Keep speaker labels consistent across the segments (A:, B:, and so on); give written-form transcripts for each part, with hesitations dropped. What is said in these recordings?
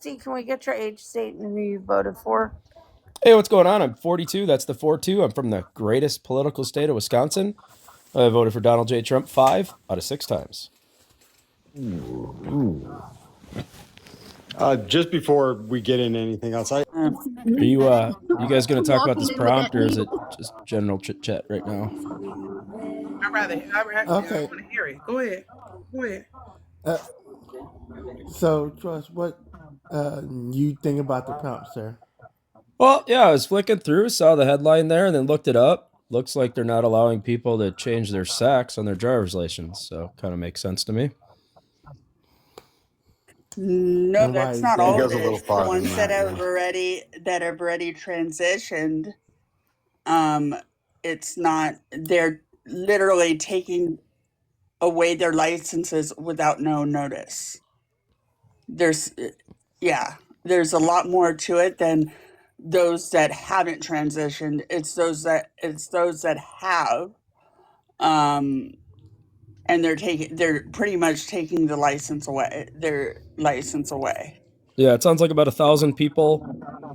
A: can we get your age, state, and who you voted for?
B: Hey, what's going on? I'm 42. That's the 4-2. I'm from the greatest political state of Wisconsin. I voted for Donald J. Trump 5 out of 6 times.
C: Just before we get into anything else,
B: Are you guys going to talk about this prompt, or is it just general chit chat right now?
D: I want to hear it. Go ahead.
E: So, Trust, what you think about the prompt, sir?
B: Well, yeah, I was flicking through, saw the headline there, and then looked it up. Looks like they're not allowing people to change their sex on their driver's license, so kind of makes sense to me.
F: No, that's not all of it. The ones
C: that
F: have already transitioned, it's not. They're literally taking away their licenses without no notice. There's a lot more to it than those that haven't transitioned. It's those that have, and they're pretty much taking their license away.
B: Yeah, it sounds like about 1,000 people,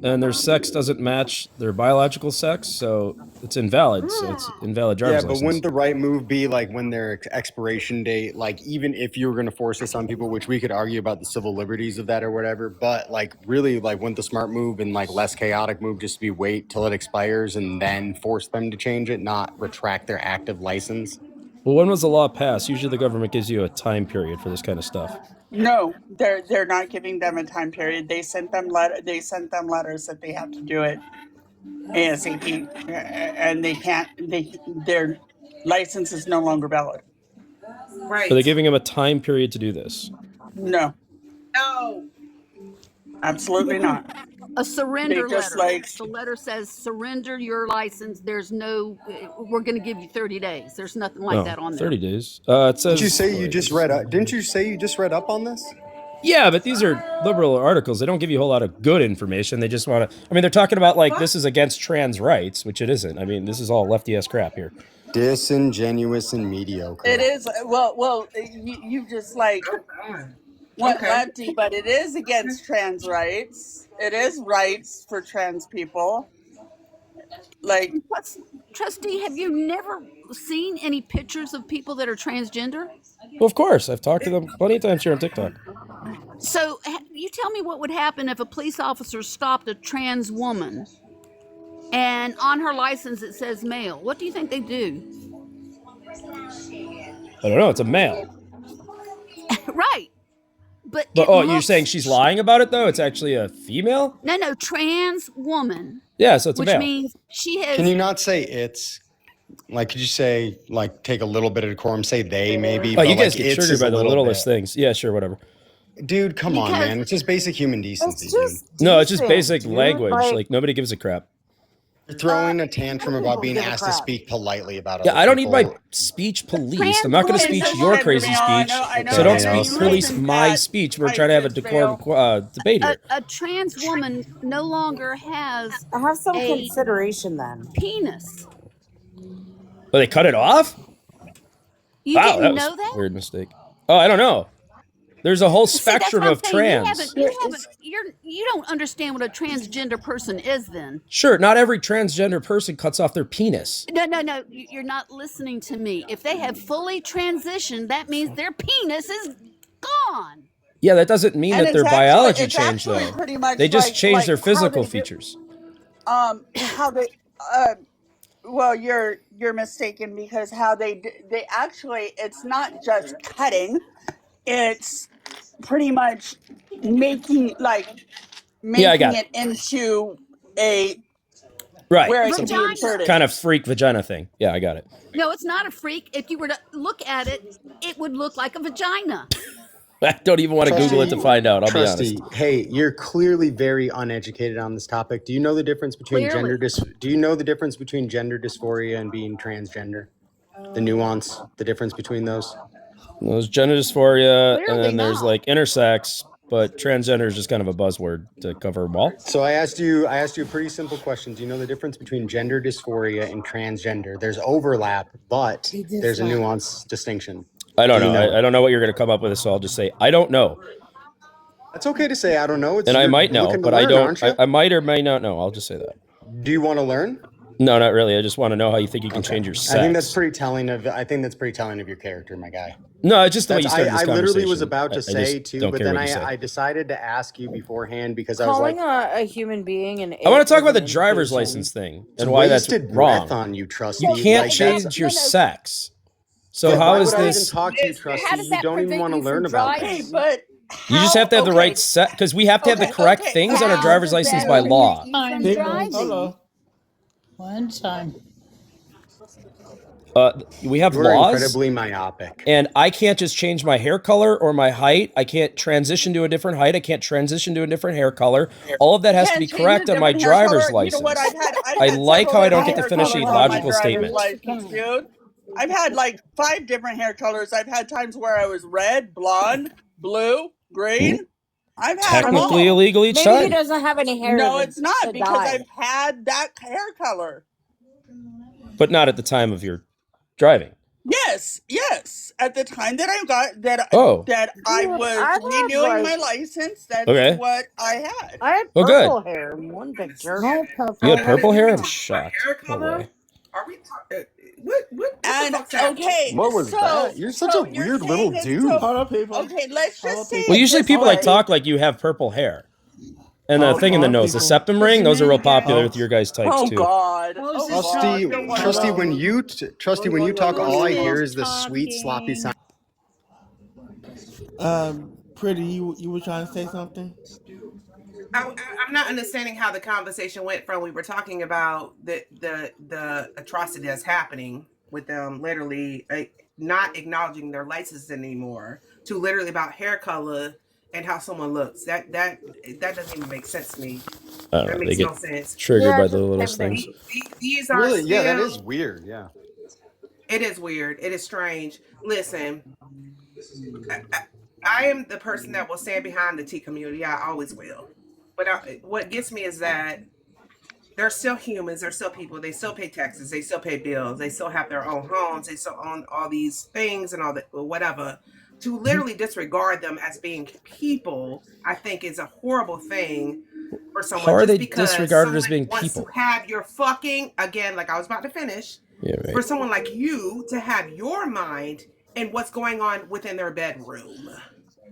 B: and their sex doesn't match their biological sex, so it's invalid. So it's invalid driver's license.
C: But wouldn't the right move be like when their expiration date, like even if you were going to force this on people, which we could argue about the civil liberties of that or whatever, but like really, like wouldn't the smart move and like less chaotic move just be wait till it expires and then force them to change it, not retract their active license?
B: Well, when was the law passed? Usually the government gives you a time period for this kind of stuff.
F: No, they're not giving them a time period. They sent them letters that they have to do it ASAP, and they can't. Their license is no longer valid.
D: Right.
B: Are they giving them a time period to do this?
F: No.
D: No.
F: Absolutely not.
G: A surrender
F: They just
G: letter. The letter says surrender your license. There's no. We're going to give you 30 days. There's nothing like that on there.
B: 30 days. It says.
C: Didn't you say you just read up? Didn't you say you just read up on this?
B: Yeah, but these are liberal articles. They don't give you a whole lot of good information. They just want to. I mean, they're talking about like this is against trans rights, which it isn't. I mean, this is all lefty ass crap here.
C: Disingenuous and mediocre.
F: It is. Well, you just like went lefty, but it is against trans rights. It is rights for trans people. Like,
G: Trustee, have you never seen any pictures of people that are transgender?
B: Well, of course. I've talked to them plenty of times here on TikTok.
G: So you tell me what would happen if a police officer stopped a trans woman and on her license it says male. What do you think they do?
B: I don't know. It's a male.
G: Right. But
B: you're saying she's lying about it, though? It's actually a female?
G: No, trans woman.
B: Yeah, so it's a male.
G: Which means she has...
C: Can you not say it's? Like, could you say, like, take a little bit of decorum, say they, maybe?
B: Oh, you guys get triggered by the littlest things. Yeah, sure, whatever.
C: Dude, come on, man. It's just basic human decency, dude.
B: No, it's just basic language. Like, nobody gives a crap.
C: You're throwing a tantrum about being asked to speak politely about it.
B: Yeah, I don't need my speech policed. I'm not going to speech your crazy speech. So don't police my speech. We're trying to have a decorum debate here.
G: A trans woman no longer has
A: have some consideration then.
G: Penis.
B: Oh, they cut it off?
G: You didn't know that?
B: Weird mistake. Oh, I don't know. There's a whole spectrum of trans.
G: You don't understand what a transgender person is then.
B: Sure, not every transgender person cuts off their penis.
G: No, you're not listening to me. If they have fully transitioned, that means their penis is gone.
B: Yeah, that doesn't mean that their biology changed, though. They just changed their physical features.
F: How they... well, you're mistaken, because how they actually, it's not just cutting, it's pretty much making it into a where it can be inserted.
B: Kind of freak vagina thing. Yeah, I got it.
G: No, it's not a freak. If you were to look at it, it would look like a vagina.
B: I don't even want to Google it to find out. I'll be honest.
C: Hey, you're clearly very uneducated on this topic. Do you know the difference between Do you know the difference between gender dysphoria and being transgender? The nuance, the difference between those?
B: There's gender dysphoria, and then there's like intersex, but transgender is just kind of a buzzword to cover them all.
C: So I asked you a pretty simple question. Do you know the difference between gender dysphoria and transgender? There's overlap, but there's a nuance distinction.
B: I don't know. I don't know what you're going to come up with, so I'll just say, I don't know.
C: That's okay to say I don't know. It's
B: And I
C: you're
B: might know,
C: looking to
B: but I
C: learn,
B: don't.
C: aren't you?
B: I might or may not know. I'll just say that.
C: Do you want to learn?
B: No, not really. I just want to know how you think you can change your sex.
C: I think that's pretty telling of. I think that's pretty telling of your character, my guy.
B: No, it's just the way you
C: That's,
B: started this
C: I
B: conversation.
C: literally was about to
B: I
C: say
B: just
C: too,
B: don't
C: but
B: care
C: then
B: what you say.
C: I decided to ask you beforehand because I was
A: Calling
C: like,
A: a human being an
B: I want to talk
A: is
B: about the
A: an
B: driver's
A: indication.
B: license thing
C: it's
B: and why that's
C: wasted
B: wrong.
C: breath on you, Trusty.
B: You can't
C: Like,
B: change
C: that's,
B: your
A: no, no.
B: sex. So
C: but
B: how
C: why
B: is
C: would I even
B: this?
C: talk to you,
D: Listen,
C: Trusty?
A: How does
C: You
A: that
C: don't even
A: prevent
C: want to
A: you from
C: learn about
A: driving?
F: Okay,
C: this.
F: but
B: You just have to have the right set because we have to have the correct things on our
A: How
B: driver's
A: does
B: license
A: that
B: by
A: prevent
B: law.
A: you from
E: People,
A: driving?
E: hello.
H: One time.
B: We have
C: You are
B: laws,
C: incredibly myopic.
B: and I can't just change my hair color or my height. I can't transition to a different height. I can't transition to a different hair color. All of that has to be
F: can't change a
B: correct on my
F: different hair
B: driver's
F: color. You know
B: license.
F: what? I've
B: I
F: had
B: like
F: several
B: how I don't
F: different
B: get to
F: hair
B: finish a
F: colors on my
B: logical
F: driver's
B: statement.
F: license, dude. I've had like 5 different hair colors. I've had times where I was red, blonde, blue, green. I've had them
B: Technically
F: all.
B: illegal each
A: Maybe he
B: time.
A: doesn't have any hair.
F: No,
A: to,
F: it's not
A: to
F: because
A: dye.
F: I've had that hair color.
B: But not at the time of your driving.
F: Yes. At the time that I got that
B: Oh.
F: that I
A: Dude,
F: was
A: I've had,
F: renewing my
A: like-
F: license, that's
B: Okay.
F: what I had.
A: I had
B: Oh, good.
A: purple hair in one picture.
H: No purple.
B: You had purple hair? I'm
D: Talking
B: shocked.
D: about hair
B: No
D: color?
B: way.
D: Are we talking? What the
F: And
D: fuck's happening?
F: okay,
C: What was
F: so,
C: that? You're such
F: so
C: a
F: you're
C: weird
F: saying
C: little
F: that-
C: dude.
F: so-
E: Hold on, people.
F: okay, let's
E: Hold
F: just
E: on,
F: say.
B: Well, usually
F: this
B: people
F: way.
B: like talk like you have purple hair. And the
E: Oh,
B: thing in the
E: oh,
B: nose, the
E: people.
B: septum ring, those are real popular
E: Oh.
B: with your guys' types
F: Oh
B: too.
F: God!
H: Well,
F: Oh,
H: just-
F: God.
C: Trusty,
F: You're one of
C: Trusty,
F: those.
C: when you Trusty, when you talk, all I hear is the sweet sloppy sound.
E: Pretty, you were trying to say something?
D: I'm not understanding how the conversation went from we were talking about the atrocity that's happening with them literally not acknowledging their license anymore to literally about hair color and how someone looks. That doesn't even make sense to me.
B: I don't
D: That
B: know. They
D: makes
B: get
D: no sense.
B: triggered
A: Yeah,
B: by
A: it's
B: the
A: the
B: littlest
A: same
B: things.
D: These are
C: Really? Yeah, that
D: still-
C: is weird. Yeah.
D: It is weird. It is strange. Listen, I am the person that will stand behind the T community. I always will. But what gets me is that they're still humans. They're still people. They still pay taxes. They still pay bills. They still have their own homes. They still own all these things and all that, whatever. To literally disregard them as being people, I think is a horrible thing for someone.
B: How are
D: just
B: they
D: because
B: disregarded as
D: someone
B: being
D: wants
B: people?
D: to have your fucking, again, like I was about to finish,
B: Yeah, right.
D: for someone like you to have your mind and what's going on within their bedroom.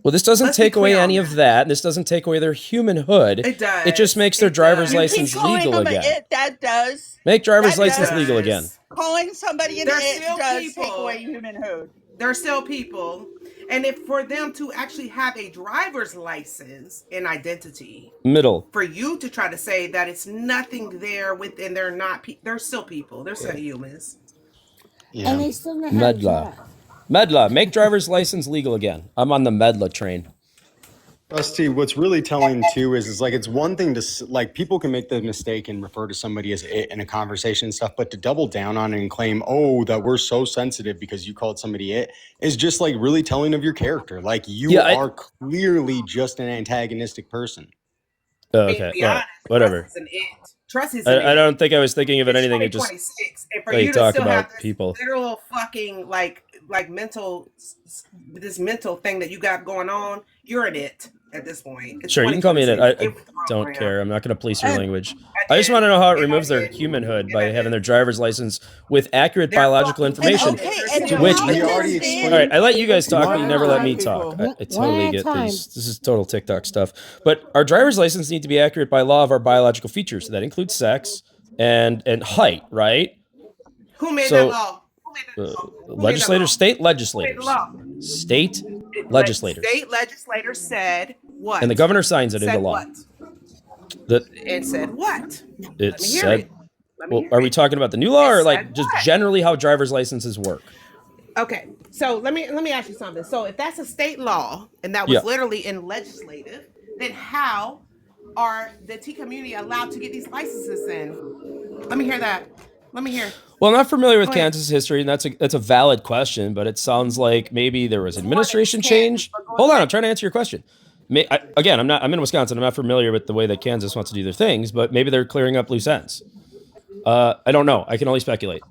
B: Well, this doesn't
D: Let's be
B: take away
D: clear on
B: any of that. This doesn't take away their humanhood.
D: It does.
B: It just makes their
D: It
B: driver's
D: does.
F: You
B: license
F: keep calling
B: legal
F: them
B: again.
F: It, that does.
B: Make driver's
F: That
B: license
F: does.
B: legal again.
F: Calling somebody an
D: They're
F: it
D: still
F: does take
D: people.
F: away humanhood.
D: They're still people. And if for them to actually have a driver's license and identity,
B: Middle.
D: for you to try to say that it's nothing there within, they're not, they're still people. They're still humans.
C: Yeah.
H: And they still know how to
B: Medla.
H: drive.
B: Medla. Make driver's license legal again. I'm on the Medla train.
C: Trusty, what's really telling too is like it's one thing to like people can make the mistake and refer to somebody as it in a conversation and stuff, but to double down on it and claim, oh, that we're so sensitive because you called somebody it is just like really telling of your character. Like you are clearly just an antagonistic person.
B: Oh,
D: I mean,
B: okay.
D: to be
B: Well,
D: honest,
B: whatever.
D: Trust is an it. Trust is an it.
B: I don't think I was thinking of it
D: It's
B: anything. It just
D: 2026, and for
B: like
D: you to
B: talk
D: still
B: about
D: have this
B: people.
D: literal fucking like mental, this mental thing that you got going on, you're an it at this point. It's
B: Sure, you can call me an it.
D: 2026.
B: I
D: Get with the
B: don't
D: program.
B: care. I'm not going to police your language.
D: I
B: I just
D: did.
B: want to know how it
D: And I
B: removes their
D: did.
B: humanhood
D: And
B: by
D: I
B: having
D: did.
B: their driver's license with accurate
D: They're
B: biological
D: fucking
B: information.
F: Okay,
D: They're
F: and
B: To
D: still
B: which
F: how
B: we
F: is
C: already
F: this
C: explained-
B: All right, I let you guys talk, but you
E: One
B: never
E: at a
B: let me
E: time,
B: talk.
E: people.
B: I totally
H: One at a
B: get
H: time.
B: these. This is total TikTok stuff. But our driver's license need to be accurate by law of our biological features. That includes sex and height, right?
D: Who made
B: So,
D: that law? Who made that law? Who made that
B: Legislators,
D: law?
B: state
D: Who made the
B: legislators,
D: law?
B: state legislators,
D: State legislators said what?
B: and the governor signs it into
D: said
B: law.
D: what?
B: That
D: And said what?
B: it
D: Let me hear
B: said.
D: it. Let me
B: Well,
D: hear
B: are
D: it.
B: we talking about the new law
D: It
B: or like
D: said
B: just
D: what?
B: generally how driver's licenses work?
D: Okay, so let me ask you something. So if that's a state law and that was
B: Yeah.
D: literally in legislative, then how are the T community allowed to get these licenses in? Let me hear that. Let me hear.
B: Well, I'm not familiar with
D: Go ahead.
B: Kansas history, and that's a valid question, but it sounds like maybe there was administration
D: Kansas,
B: change.
D: but go
B: Hold on,
D: ahead.
B: I'm trying to answer your question. I'm in Wisconsin. I'm not familiar with the way that Kansas wants to do their things, but maybe they're clearing up loose ends. I don't know. I can only speculate.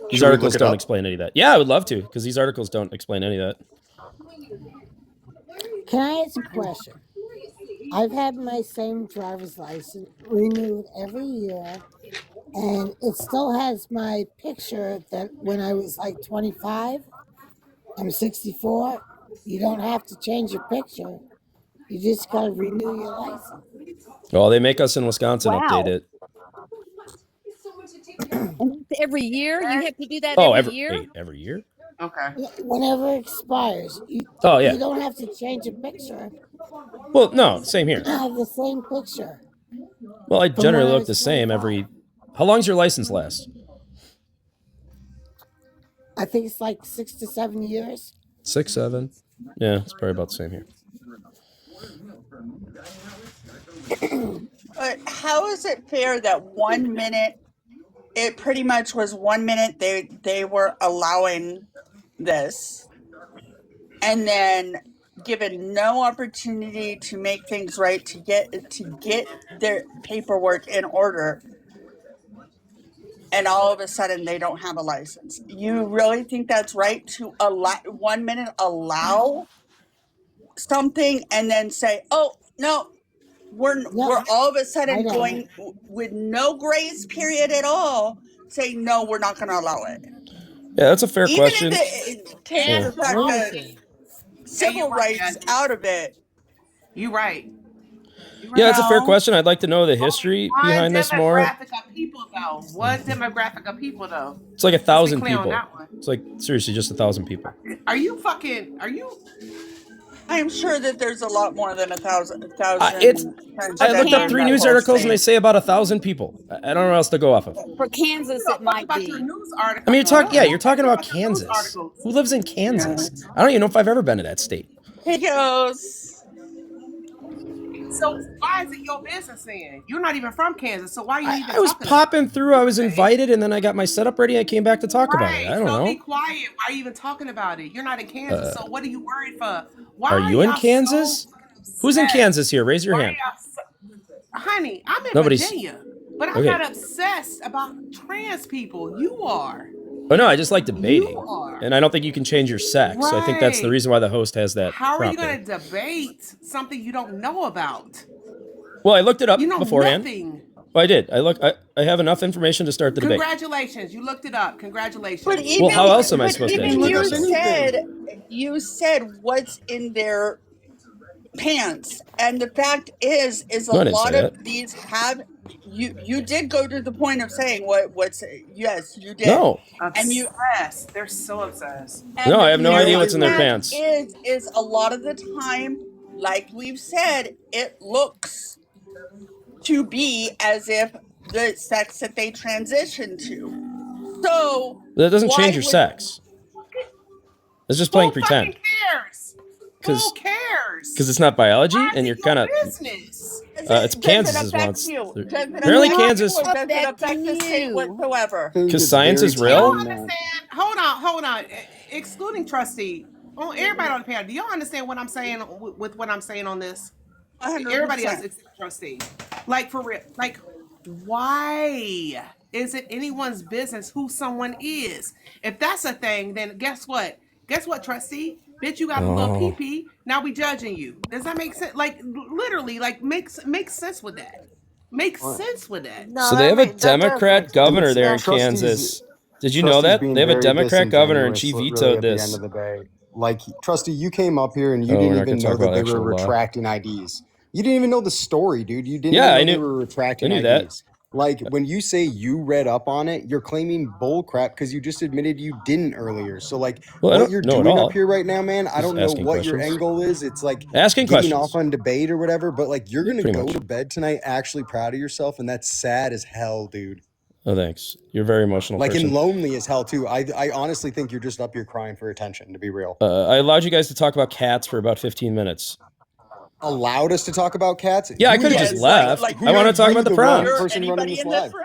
B: These
C: Should we
B: articles
C: look it
B: don't
C: up?
B: explain any of that. Yeah, I would love to, because these articles don't explain any of that.
H: Can I ask a question?
I: I've had my same driver's license renewed every year, and it still has my picture that when I was like 25. I'm 64. You don't have to change your picture. You just got to renew your license.
B: Well, they make us in Wisconsin update
G: Wow.
B: it.
G: And that's every year? You have to do that
B: Oh,
G: every year?
B: every year?
D: Okay.
I: Whenever it expires,
B: Oh,
I: you
B: yeah.
I: don't have to change your picture.
B: Well, no, same here.
I: I have the same picture
B: Well, I
I: from when
B: generally
I: I
B: look
I: was
B: the same
I: 25.
B: every. How long's your license last?
I: I think it's like 6 to 7 years.
B: 6, 7. Yeah, it's probably about the same here.
F: But how is it fair that 1 minute, it pretty much was 1 minute they were allowing this, and then given no opportunity to make things right, to get their paperwork in order, and all of a sudden they don't have a license? You really think that's right to allow 1 minute allow something and then say, oh no, we're
I: No,
F: all of a
I: I
F: sudden
I: know.
F: going with no grace period at all, saying no, we're not going to allow it?
B: Yeah, that's a fair
F: Even
B: question.
F: if it takes
B: Yeah.
F: the
I: That's
F: fact that
I: lunacy.
F: civil rights out of it,
D: You right. You
B: Yeah,
D: right.
B: it's a fair
F: no.
B: question. I'd like to know the history
D: What
B: behind this more.
D: demographic of people though? What demographic of people though?
B: It's like
D: Let's be
B: 1,000
D: clear on
B: people.
D: that one.
B: It's like seriously just 1,000 people.
D: Are you?
F: I'm sure that there's a lot more than a thousand
B: It's. I looked up
G: Kansas-
B: 3 news articles and they say about 1,000 people. I don't know what else to go off of.
G: For Kansas, it might
D: About
G: be.
D: your news article.
B: I mean, you're talking about
D: About your news
B: Kansas.
D: articles.
B: Who lives in Kansas? I don't even know if I've ever been to that state.
F: He goes,
D: So why is it your business then? You're not even from Kansas, so why are you even
B: I was
D: talking
B: popping through. I was invited, and then I got my setup ready. I came back to talk about it. I don't
D: so
B: know.
D: be quiet. Why are you even talking about it? You're not in Kansas, so what are you worried for? Why
B: Are you in
D: y'all
B: Kansas?
D: so
B: Who's in
D: upset?
B: Kansas here? Raise your
D: Why
B: hand.
D: y'all honey, I'm in
B: Nobody's-
D: Virginia, but I'm
B: Okay.
D: not obsessed about trans people. You are.
B: Oh no, I just like debating,
D: You are.
B: and I don't think you can change your sex. So I think that's the
D: Right.
B: reason why the host has that.
D: How are you
B: prompt there.
D: going to debate something you don't know about?
B: Well, I looked it up
D: You know
B: beforehand.
D: nothing.
B: Well, I did. I have enough information to start the debate.
D: Congratulations, you looked it up. Congratulations.
F: but even,
B: how else am I
F: but
B: supposed to
F: even
B: educate myself?
F: you said what's in their pants, and the fact is
B: No, I
F: a
B: didn't
F: lot
B: say
F: of
B: that.
F: these have you did go to the point of saying what's yes, you did.
B: No,
F: And you
D: Obsessed. They're so obsessed.
F: and
B: no,
F: the
B: I have no idea what's in their
F: fact
B: pants.
F: is a lot of the time, like we've said, it looks to be as if the sex that they transition to. So
B: That doesn't
F: why
B: change your
F: would-
B: sex. It's just playing
D: Who
B: pretend.
D: fucking cares? Who cares?
B: Because it's not biology,
D: Why is
B: and
D: it
B: you're
D: your
B: kind of.
D: business.
B: It's
F: Does it
B: Kansas's
F: affect
B: once.
F: you? Does it
B: Apparently
F: affect you,
B: Kansas-
F: or does it
G: Affecting
F: affect the state
G: you.
F: whatsoever?
B: Because science is
D: You
B: real?
D: don't understand. Hold on. Excluding trustee. Oh, everybody on the panel. Do y'all understand what I'm saying with what I'm saying on this?
F: 100%.
D: Everybody else except trustee. Like for real. Like, why is it anyone's business who someone is? If that's a thing, then guess what? Guess what, trustee? Bitch, you got a little pee-pee. Now we judging you. Does that make sense? Like literally, like makes sense with that. Makes sense with that.
C: No,
B: So they have a Democrat governor there in
C: Trustees-
B: Kansas. Did you know
C: Trustee's
B: that?
C: being
B: They have a
C: very
B: Democrat governor, and she
C: disingenuous, really,
B: vetoed
C: at the
B: this.
C: end of the day. Like, Trustee, you came up here and you
B: Oh, we're
C: didn't
B: not
C: even
B: gonna
C: know
B: talk
C: that
B: about
C: they were
B: actual law.
C: retracting IDs. You didn't even know the story, dude. You didn't
B: Yeah, I
C: even know
B: knew-
C: they were retracting
B: I knew that.
C: IDs. Like, when you say you read up on it, you're claiming bull crap because you just admitted you didn't earlier. So, like,
B: Well, I
C: what
B: don't
C: you're
B: know at
C: doing
B: all.
C: up here right now, man, I
B: Just
C: don't know
B: asking
C: what your
B: questions.
C: angle is. It's like
B: Asking
C: getting
B: questions.
C: off on debate or whatever, but, like, you're going to
B: Pretty
C: go
B: much.
C: to bed tonight actually proud of yourself, and that's sad as hell, dude.
B: Oh, thanks. You're a very emotional
C: Like,
B: person.
C: and lonely as hell, too. I honestly think you're just up here crying for attention, to be real.
B: I allowed you guys to talk about cats for about 15 minutes.
C: Allowed us to talk about cats?
B: Yeah, I
C: You
B: could have
C: guys-
B: just left.
F: like
B: I want to talk
C: you
B: about the
C: the
B: prompt.
C: one person running
F: Anybody
C: this
F: in
C: live.
F: this room?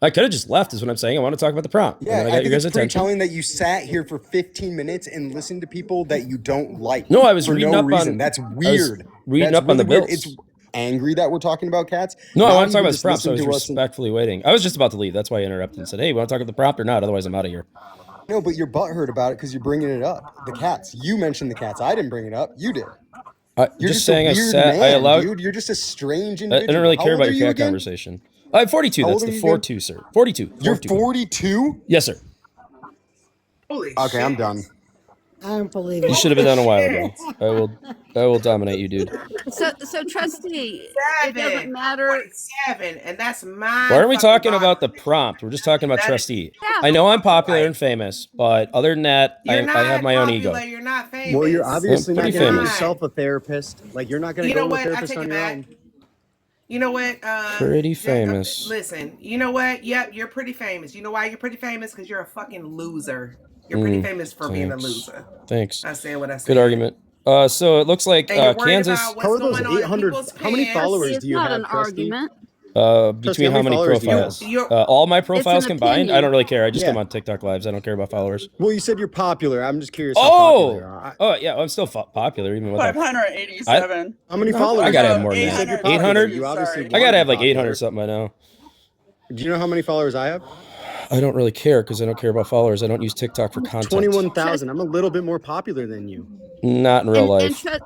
B: I could have just left, is what I'm saying. I want to talk about the prompt.
C: Yeah,
B: and then I
C: I
B: got
C: think
B: your guys'
C: it's pretty
B: attention.
C: telling that you sat here for 15 minutes and listened to people that you don't like.
B: No, I was
C: for
B: reading
C: no
B: up
C: reason.
B: on.
C: That's
B: I was
C: weird.
B: reading
C: That's
B: up on the
C: really weird.
B: bills.
C: It's angry that we're talking about cats.
B: No, I
C: Not
B: want to talk
C: even
B: about
C: just
B: this prompt, so I was
C: listen to us and-
B: respectfully waiting. I was just about to leave. That's why I interrupted and said, hey, want to talk about the prompt or not? Otherwise, I'm out of here.
C: No, but you're butthurt about it because you're bringing it up. The cats. You mentioned the cats. I didn't bring it up. You did. You're
B: just
C: just a
B: saying
C: weird
B: I
C: man,
B: allowed.
C: dude. You're just a strange
B: I
C: individual.
B: don't really
C: How
B: care
C: old
B: about
C: are
B: your
C: you
B: cat
C: again?
B: conversation. I'm 42.
C: How
B: That's
C: old
B: the
C: are you again?
B: 42, sir. 42.
C: You're
B: 42.
C: 42?
B: Yes, sir.
D: Holy
C: Okay,
D: shit.
C: I'm done.
I: I don't believe
B: You
I: it.
B: should have been done a while
D: Shit.
B: ago. I will dominate you, dude.
G: So trustee, it doesn't
D: 7,
G: matter.
D: 47, and that's
B: Why
D: mind
B: aren't we
D: fucking
B: talking about the
D: boggling.
B: prompt? We're just talking about
D: That is
B: trustee.
G: Yeah.
B: I know I'm popular
D: right.
B: and famous, but other than that,
D: You're
B: I have
D: not
B: my own
D: popular.
B: ego.
D: You're not famous.
C: Well, you're obviously
B: pretty
C: not going to give
B: famous.
C: yourself a therapist. Like, you're not going to
D: You
C: go
D: know
C: to a
D: what? I
C: therapist
D: take
C: on
D: it
C: your
D: back.
C: own.
D: You know what?
B: Pretty famous.
D: Listen, you know what? Yep, you're pretty famous. You know why you're pretty famous? Because you're a fucking loser. You're pretty famous for being a
B: Thanks.
D: loser.
B: Thanks.
D: I said what I said.
B: Good argument. So it looks like
D: And you're worried
B: Kansas.
D: about
C: How
D: what's
C: are those
D: going on in
C: 800?
D: people's
C: How many
D: pants.
C: followers
G: It's
C: do you
G: not
C: have,
G: an
C: Trustee?
G: argument.
B: Between how many
C: followers do you
B: profiles?
C: have?
D: You're-
B: All my profiles
G: an
B: combined? I
G: opinion.
B: don't really care. I just
C: Yeah.
B: come on TikTok lives. I don't care about followers.
C: Well, you said you're popular. I'm just curious how popular you are.
B: Oh yeah, I'm still popular even without.
F: 587.
C: How many followers?
B: I gotta
C: do
B: have
C: you
B: more than
C: You
B: that.
C: said you're
B: 800?
C: popular. You obviously
F: Sorry.
B: I gotta have like
C: popular.
B: 800 something by now.
C: Do you know how many followers I have?
B: I don't really care because I don't care about followers. I don't use TikTok for content.
C: 21,000. I'm a little bit more popular than you.
B: Not in real
G: And
B: life.
G: trust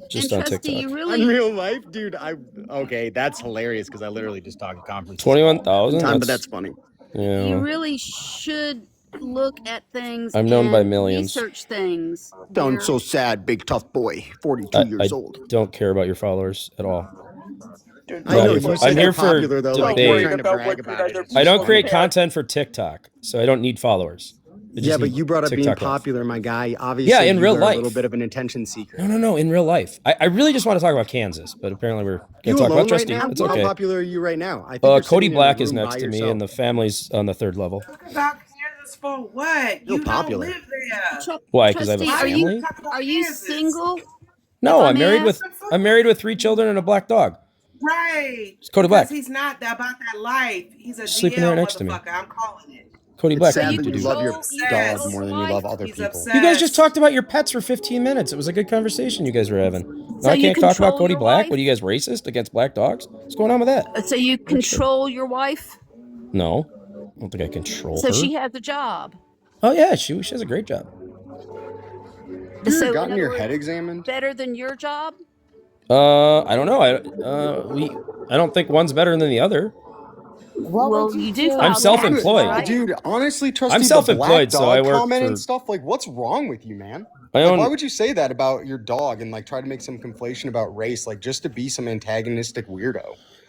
B: Just
G: and
B: on
G: trustee,
B: TikTok.
G: you
C: In
G: really
C: real life, dude, okay, that's hilarious because I literally just talked conferences.
B: 21,000.
C: But that's funny.
B: Yeah.
G: you really should look at things.
B: I'm known by
G: and
B: millions.
G: Research things.
C: Sounds
G: dear.
C: so sad, big tough boy, 42 years
B: I
C: old.
B: don't care about your followers at all.
F: Dude,
C: I know
B: Not
C: you
B: even-
C: said
B: I'm
C: you're
B: here for
C: popular though, like
B: debate.
C: you're
F: worried
C: trying to
F: about
C: brag
F: what
C: about
F: other
C: it. It's
B: I don't
C: just
B: create
C: funny.
B: content for TikTok, so I don't need followers. I just
C: Yeah, but
B: need
C: you brought up being
B: TikTok lives.
C: popular, my guy. Obviously,
B: Yeah, in
C: you
B: real
C: are
B: life.
C: a little bit of an attention seeker.
B: No, in real life. I really just want to talk about Kansas, but apparently we're
C: You
B: going to talk
C: alone
B: about
C: right
B: trustee.
C: now?
B: It's
C: How
B: okay.
C: popular are you right now? I think you're
B: Cody
C: sitting in a
B: Black is
C: room
B: next
C: by
B: to me,
C: yourself.
B: and the family's on the third level.
D: About Kansas for what?
C: You're
D: You
C: popular.
D: don't live there.
B: Why? Because I have a
G: Trustee,
D: Why do you
B: family?
D: talk about
G: Are you
D: Kansas?
G: single?
B: No,
G: If I
B: I'm
G: may
B: married with
G: ask?
B: I'm married with 3 children and a black dog.
D: Right.
B: It's Cody
D: Because
B: Black.
D: he's not about that life. He's a
B: Sleeping
D: DL
B: right next to me.
D: motherfucker. I'm calling it.
B: Cody
C: It's
B: Black.
C: sad
G: you
C: that you love your
G: control-
C: dog
D: control
C: more than
G: your
C: you love
G: life.
C: other
D: He's
C: people.
D: obsessed.
B: You guys just talked about your pets for 15 minutes. It was a good conversation you guys were having.
G: So
B: Now I
G: you
B: can't talk about
G: control
B: Cody
G: your
B: Black?
G: wife?
B: What are you guys, racist against black dogs? What's going on with that?
G: So you control your wife?
B: No. I don't think I control
G: So
B: her.
G: she has a job.
B: Oh yeah, she has a great job.
C: You
G: So
C: ever
G: in
C: gotten
G: other
C: your
G: words,
C: head examined?
G: better than your job?
B: I don't know. I don't think one's better than the other.
I: What
G: Well,
I: would you
G: you
I: do?
G: do
B: I'm
G: file
B: self-employed.
G: taxes, right?
C: Dude, honestly, Trustee,
B: I'm
C: the
B: self-employed,
C: black
B: so
C: dog
B: I work
C: comment
B: for-
C: and stuff, like, what's wrong with you, man?
B: I
C: Like,
B: own
C: why would you say that about your dog and like try to make some conflation about race, like just to be some antagonistic weirdo?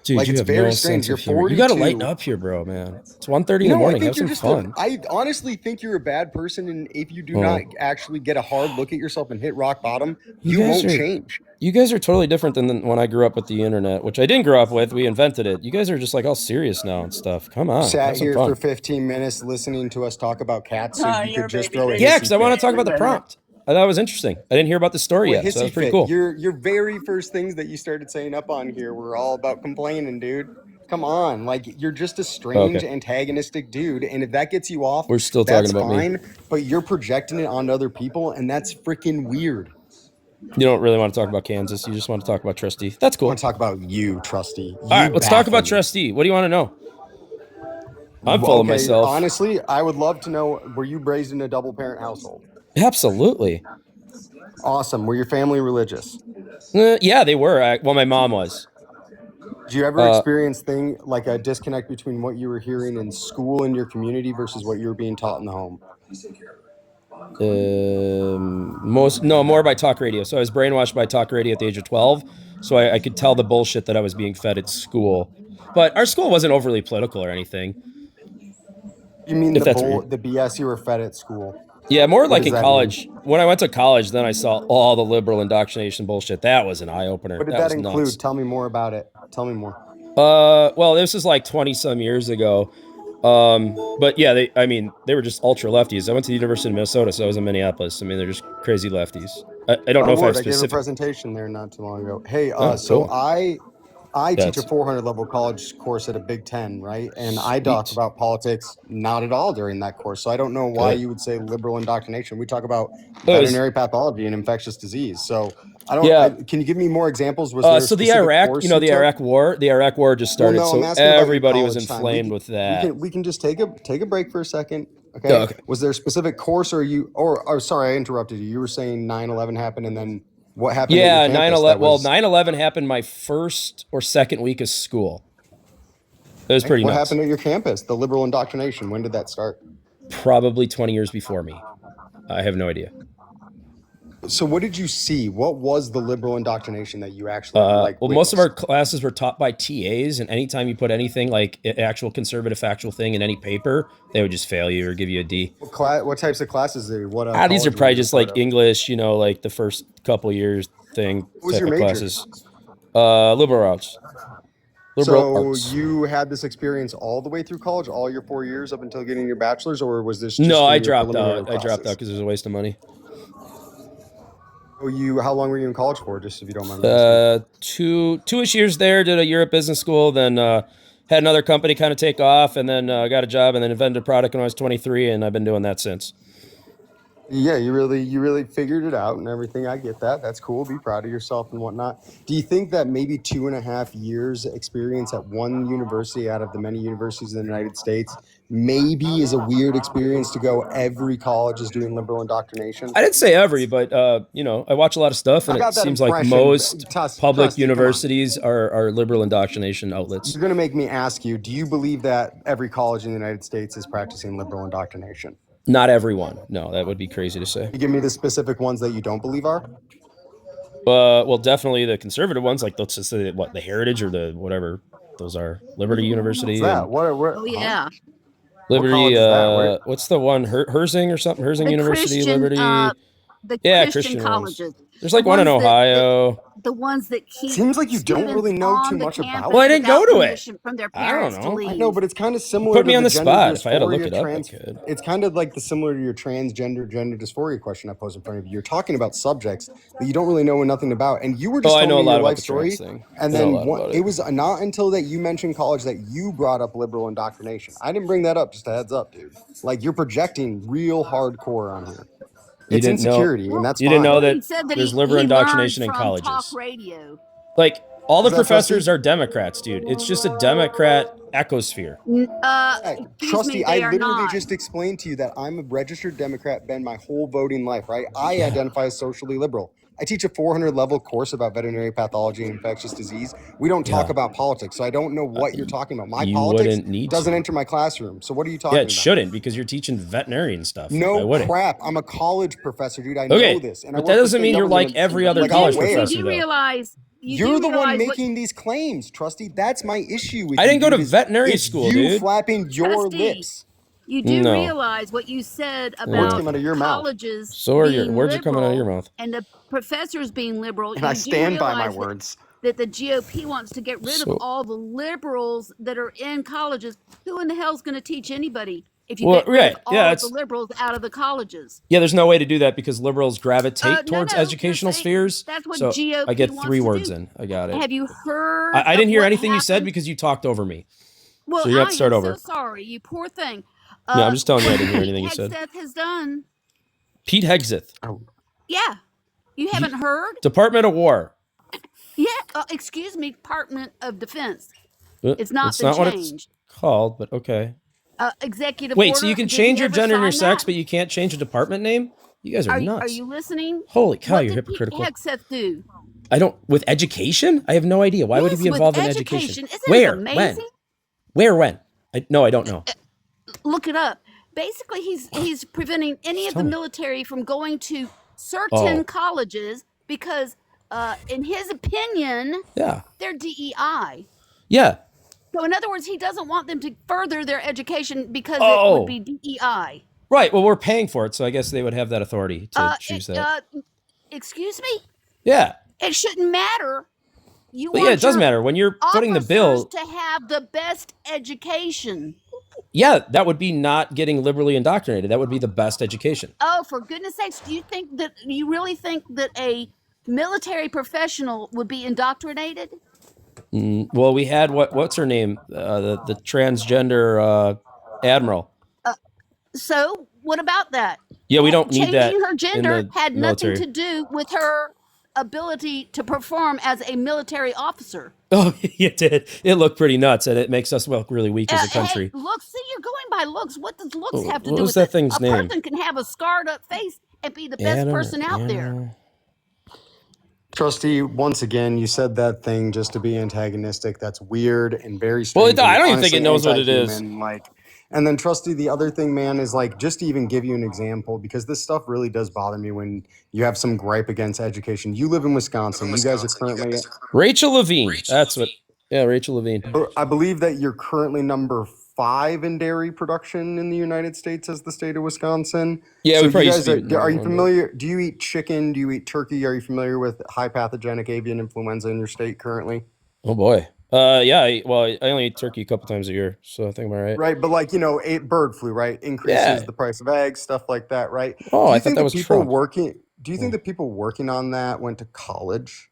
B: Dude,
C: Like,
B: you
C: it's
B: have
C: very
B: no
C: strange.
B: sense
C: You're
B: of humor. You gotta
C: 42.
B: lighten up here, bro, man. It's 1:30 in the
C: No, I
B: morning.
C: think
B: Have
C: you're
B: some
C: just
B: fun.
C: I honestly think you're a bad person, and if you do
B: Oh.
C: not actually get a hard look at yourself and hit rock bottom,
B: You
C: you
B: guys
C: won't
B: are-
C: change.
B: You guys are totally different than when I grew up with the internet, which I didn't grow up with. We invented it. You guys are just like all serious now and stuff. Come on,
C: Sat
B: have some
C: here
B: fun.
C: for 15 minutes listening to us talk about cats, so you
F: You're
C: could just
F: baby
C: throw a
F: face.
B: Yeah,
C: hissy
B: because I want to
C: fit.
B: talk about the prompt. I thought it was interesting. I didn't hear about the story
C: Well,
B: yet, so that
C: hissy
B: was pretty
C: fit.
B: cool.
C: Your very first things that you started saying up on here were all about complaining, dude. Come on, like you're just a strange,
B: Okay.
C: antagonistic dude, and if that gets you off,
B: We're still
C: that's
B: talking about me.
C: fine. But you're projecting it onto other people, and that's freaking weird.
B: You don't really want to talk about Kansas. You just want to talk about Trustee. That's
C: I
B: cool.
C: want to talk about you, Trustee.
B: All right, let's talk about
C: baffle me.
B: Trustee. What do you want to know? I'm full of myself.
C: Honestly, I would love to know, were you raised in a double parent household?
B: Absolutely.
C: Awesome. Were your family religious?
B: Yeah, they were. Well, my mom was.
C: Did you ever experience like a disconnect between what you were hearing in school in your community versus what you were being taught in the home?
B: More by talk radio. So I was brainwashed by talk radio at the age of 12. So I could tell the bullshit that I was being fed at school. But our school wasn't overly political or anything.
C: You mean
B: If that's weird.
C: the BS you were fed at school?
B: Yeah, more like
C: does
B: in
C: that
B: college. When I went to college, then I saw all the liberal indoctrination bullshit. That was an eye opener.
C: What did
B: that
C: that
B: was
C: include?
B: nuts.
C: Tell me more about it. Tell me more.
B: Well, this is like 20 some years ago. But yeah, they were just ultra lefties. I went to the University of Minnesota, so I was in Minneapolis. I mean, they're just crazy lefties. I don't know if I have
C: I gave a
B: specific.
C: presentation there not too long ago. Hey,
B: Oh,
C: so
B: cool.
C: I teach a
B: That's-
C: 400 level college course at a Big 10, right? And I talk
B: Sweet.
C: about politics not at all during that course. So I don't know why
B: Good.
C: you would say liberal indoctrination. We talk about
B: Oh, it was-
C: veterinary pathology and infectious disease. So I don't.
B: Yeah.
C: Can you give me more examples? Was there a
B: So the
C: specific
B: Iraq,
C: course
B: you know, the
C: took?
B: Iraq War just
C: Well,
B: started,
C: no, I'm
B: so
C: asking about your
B: everybody was
C: college time.
B: inflamed with that.
C: We can just take a break for a second. Okay.
B: Yeah, okay.
C: Was there a specific course or sorry, I interrupted you. You were saying 9/11 happened and then What happened
B: Yeah,
C: at your campus?
B: 9/11. Well, 9/11 happened my first or second week of school. It was pretty
C: what
B: nuts.
C: happened at your campus? The liberal indoctrination. When did that start?
B: Probably 20 years before me. I have no idea.
C: So what did you see? What was the liberal indoctrination that you actually
B: Well, most of our classes were taught by TAs, and anytime you put anything like an actual conservative factual thing in any paper, they would just fail you or give you a D.
C: What types of classes are you? What
B: These are
C: college were
B: probably
C: you
B: just
C: part
B: like
C: of?
B: English, you know, like the first couple years thing
C: What was
B: type
C: your
B: of
C: major?
B: classes. Liberal arts.
C: So you had this experience all the way through college, all your 4 years up until getting your bachelor's, or was this just
B: No, I
C: in your
B: dropped
C: preliminary
B: out. I dropped out
C: classes?
B: because it was a waste of money.
C: How long were you in college for, just if you don't mind me asking?
B: Two-ish years there, did a year at business school, then had another company kind of take off, and then got a job, and then invented a product when I was 23, and I've been doing that since.
C: Yeah, you really figured it out and everything. I get that. That's cool. Be proud of yourself and whatnot. Do you think that maybe 2.5 years experience at one university out of the many universities in the United States maybe is a weird experience to go every college is doing liberal indoctrination?
B: I didn't say every, but you know, I watch a lot of stuff, and it seems like most public universities are liberal indoctrination outlets.
C: You're going to make me ask you, do you believe that every college in the United States is practicing liberal indoctrination?
B: Not everyone. No, that would be crazy to say.
C: Can you give me the specific ones that you don't believe are?
B: Well, definitely the conservative ones, like let's just say the Heritage or the whatever those are, Liberty University.
C: What's that?
G: Oh yeah.
B: Liberty. What's the one? Herzing or something? Herzing University, Liberty.
G: The Christian colleges.
B: There's like one in Ohio.
G: The ones that keep.
C: Seems like you don't really know too much about.
B: Well, I didn't go to it.
G: From their parents
B: I don't know.
C: I know, but it's kind of similar.
B: Put me
C: to
B: on the
C: gender
B: spot. If I had to
C: dysphoria,
B: look it up, I could.
C: It's kind of like similar to your transgender gender dysphoria question I posed in front of you. You're talking about subjects that you don't really know nothing about, and you were just telling me your life story. And then it was not until that you mentioned college that you brought up liberal indoctrination. I didn't bring that up. Just a heads up, dude. Like you're projecting real hardcore on here. It's insecurity, and that's
B: you
C: fine.
B: didn't know that
G: that
B: there's liberal indoctrination in colleges.
G: Talk radio.
B: Like all the professors are Democrats, dude. It's just a Democrat ecosphere.
C: Trusty, I literally just explained to you that I'm a registered Democrat, been my whole voting life, right? I identify as socially liberal. I teach a 400 level course about veterinary pathology and infectious disease. We don't talk about politics, so I don't know what you're talking about. My politics doesn't enter my classroom. So what are you talking about?
B: Yeah, it shouldn't, because you're teaching veterinarian stuff.
C: No crap. I'm a college professor, dude. I know this. And
B: but that doesn't mean you're like every other college professor,
G: You realize
C: you're the one making these claims, Trusty. That's my issue with you.
B: I didn't go to veterinary school, dude.
C: You flapping your lips.
G: You do realize what you said about colleges.
B: Words are coming out of your mouth.
G: And the professors being liberal.
C: And I stand by my words.
G: That the GOP wants to get rid of all the liberals that are in colleges. Who in the hell is going to teach anybody if you get rid of all the liberals out of the colleges?
B: Yeah, there's no way to do that because liberals gravitate towards educational spheres.
G: That's what
B: so
G: GOP
B: I get
G: wants
B: 3
G: to
B: words
G: do.
B: in. I got it.
G: Have you heard?
B: I didn't hear anything you said because you talked over me.
G: Well,
B: so you have to start over.
G: So sorry, you poor thing.
B: No, I'm just telling you I didn't hear anything you said.
G: Hegseth has done.
B: Pete Hegseth.
G: Yeah. You haven't heard?
B: Department of War.
G: Yeah. Excuse me, Department of Defense. It's not been
B: what
G: changed.
B: It's called, but okay.
G: Executive
B: Wait,
G: order.
B: so you can change your gender and your sex, but you can't change a department name? You guys are nuts.
G: Are you listening?
B: Holy cow, you're
G: What
B: hypocritical.
G: did Pete Hegseth do?
B: I don't. With education? I have no idea. Why would he be involved in education?
G: Isn't
B: Where?
G: it amazing?
B: When? I don't know.
G: Look it up. Basically, he's preventing any of the military from going to certain colleges because, in his opinion, they're DEI.
B: Yeah.
G: So, in other words, he doesn't want them to further their education because it would be DEI.
B: Right. Well, we're paying for it, so I guess they would have that authority to choose that.
G: Excuse me?
B: Yeah.
G: It shouldn't matter.
B: It does matter when you're footing the bill
G: to have the best education.
B: Yeah, that would be not getting liberally indoctrinated. That would be the best education.
G: Oh, for goodness sakes, do you really think that a military professional would be indoctrinated?
B: Well, we had what's her name? The transgender admiral.
G: So what about that?
B: Yeah, we don't need that.
G: Changing her gender had
B: military.
G: nothing to do with her ability to perform as a military officer.
B: Oh, it did. It looked pretty nuts, and it makes us look really weak as a country.
G: Hey, looks, see, you're going by looks. What does looks have to do
B: what was
G: with
B: that
G: it?
B: thing's name?
G: A person can have a scarred up face and be the best person out there.
C: Trustee, once again, you said that thing just to be antagonistic. That's weird and very strange.
B: Well, I don't even
C: honestly,
B: think it knows what it is.
C: Like, and then, Trustee, the other thing, man, is like just to even give you an example, because this stuff really does bother me when you have some gripe against education. You live in Wisconsin. You guys are currently
B: Rachel Levine. That's what. Yeah, Rachel Levine.
C: I believe that you're currently number 5 in dairy production in the United States as the state of Wisconsin.
B: Yeah,
C: so
B: we probably
C: you guys
B: used to be
C: are you
B: number one,
C: familiar? Do you eat chicken? Do you eat turkey? Are you familiar with high pathogenic avian influenza in your state currently?
B: Oh boy. Yeah. I only eat turkey a couple times a year, so I think I'm all right.
C: Right, but like bird flu, right? Increases the price of eggs, stuff like that, right?
B: Oh,
C: do you
B: I
C: think
B: thought that was
C: people
B: Trump.
C: working? Do you think the people working on that went to college?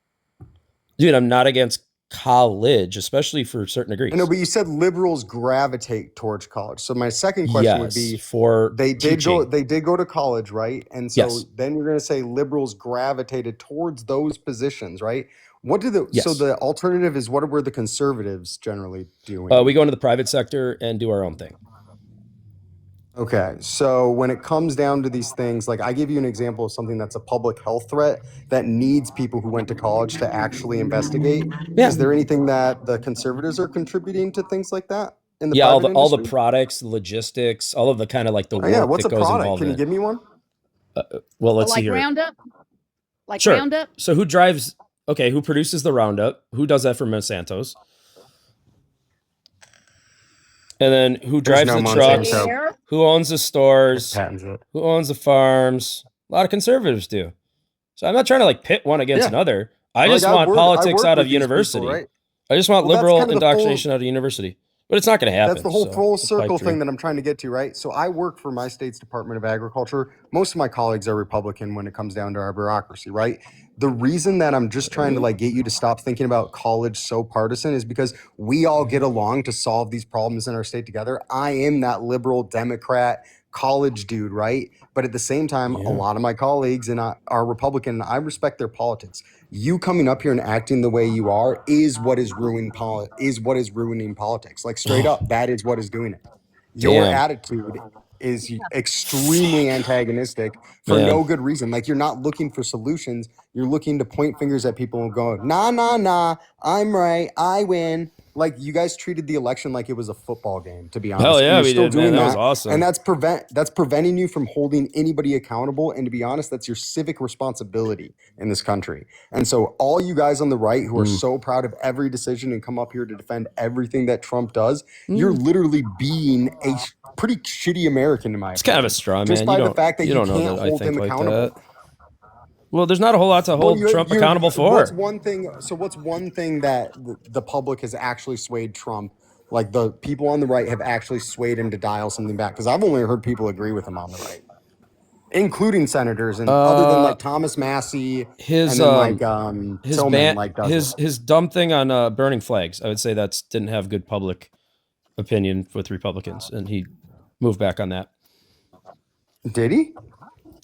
B: Dude, I'm not against college, especially for certain degrees.
C: No, but you said liberals gravitate towards college. So my second question would be:
B: for
C: they did
B: teaching.
C: go to college, right? And so then you're going to say liberals gravitated towards those positions, right? What do so the alternative is? What were the conservatives generally doing?
B: We go into the private sector and do our own thing.
C: Okay, so when it comes down to these things, like I give you an example of something that's a public health threat that needs people who went to college to actually investigate. Yeah. Is there anything that the conservatives are contributing to things like that in the private industry?
B: all the products, the logistics, all of the kind of like the work
C: what's
B: that
C: a
B: goes
C: product?
B: involved.
C: Can you give me one?
B: Well, let's see
G: like
B: here.
G: Roundup? Like
B: sure.
G: Roundup?
B: So who drives? Okay, who produces the Roundup? Who does that for Monsanto's? And then who drives the trucks? Who owns the stores? Who owns the farms? A lot of conservatives do. So I'm not trying to like pit one against another. I just want politics out of university. People, right? I just want liberal indoctrination out of university. But it's not going to happen.
C: That's the whole full circle thing that I'm trying to get to, right? So I work for my state's Department of Agriculture. Most of my colleagues are Republican when it comes down to our bureaucracy, right? The reason that I'm just trying to like get you to stop thinking about college so partisan is because we all get along to solve these problems in our state together. I am that liberal Democrat college dude, right? But at the same time, a lot of my colleagues are Republican. And I respect their politics. You coming up here and acting the way you are is what is ruining politics. Like straight up, that is what is doing it. Your attitude is extremely antagonistic for no good reason. Like you're not looking for solutions. You're looking to point fingers at people and go, nah, I'm right, I win. Like you guys treated the election like it was a football game, to be honest.
B: Hell yeah,
C: we did, man.
B: That was awesome.
C: And that's preventing you from holding anybody accountable. And to be honest, that's your civic responsibility in this country. And so all you guys on the right who are so proud of every decision and come up here to defend everything that Trump does, you're literally being a pretty shitty American, in my opinion.
B: It's kind of a straw man.
C: Just by the fact that you can't hold him accountable.
B: Well, there's not a whole lot to hold Trump accountable for.
C: What's one thing that the public has actually swayed Trump? Like the people on the right have actually swayed him to dial something back? Because I've only heard people agree with him on the right, including senators and other than like Thomas Massey
B: his
C: Tillman,
B: his dumb thing on burning flags. I would say didn't have good public opinion with Republicans, and he moved back on that.
C: Did he?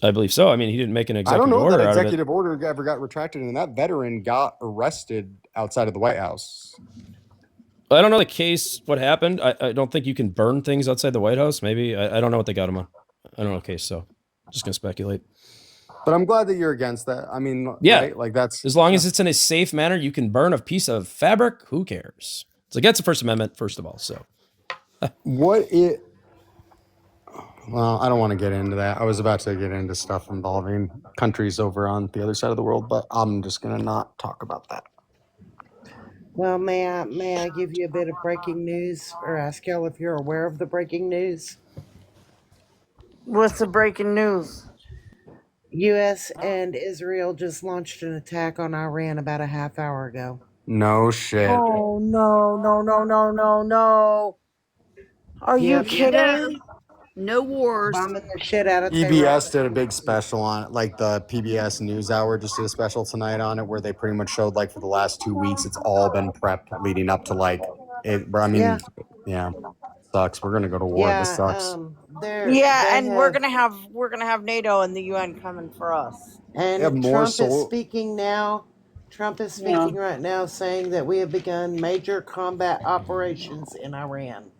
B: I believe so. I mean, he didn't make an executive order.
C: I don't know that executive order ever got retracted, and that veteran got arrested outside of the White House.
B: I don't know the case, what happened. I don't think you can burn things outside the White House. Maybe. I don't know what they got him on. I don't know the case, so I'm just going to speculate.
C: But I'm glad that you're against that. I mean, right? Like that's...
B: As long as it's in a safe manner, you can burn a piece of fabric, who cares? It's against the First Amendment, first of all, so...
C: Well, I don't want to get into that. I was about to get into stuff involving countries over on the other side of the world, but I'm just going to not talk about that.
J: Well, may I give you a bit of breaking news, or ask y'all if you're aware of the breaking news?
A: What's the breaking news?
J: U.S. and Israel just launched an attack on Iran about a half hour ago.
C: No shit.
A: Oh, no. Are you kidding?
G: No wars.
J: Bombing the shit out of
C: PBS did a big special on it, like the PBS NewsHour just did a special tonight on it, where they pretty much showed like for the last 2 weeks, it's all been prepped leading up to like it. I mean, yeah, sucks. We're gonna go to war. This sucks.
A: We're gonna have NATO and the UN coming for us.
J: And Trump is speaking now. Trump is speaking right now, saying that we have begun major combat operations in Iran.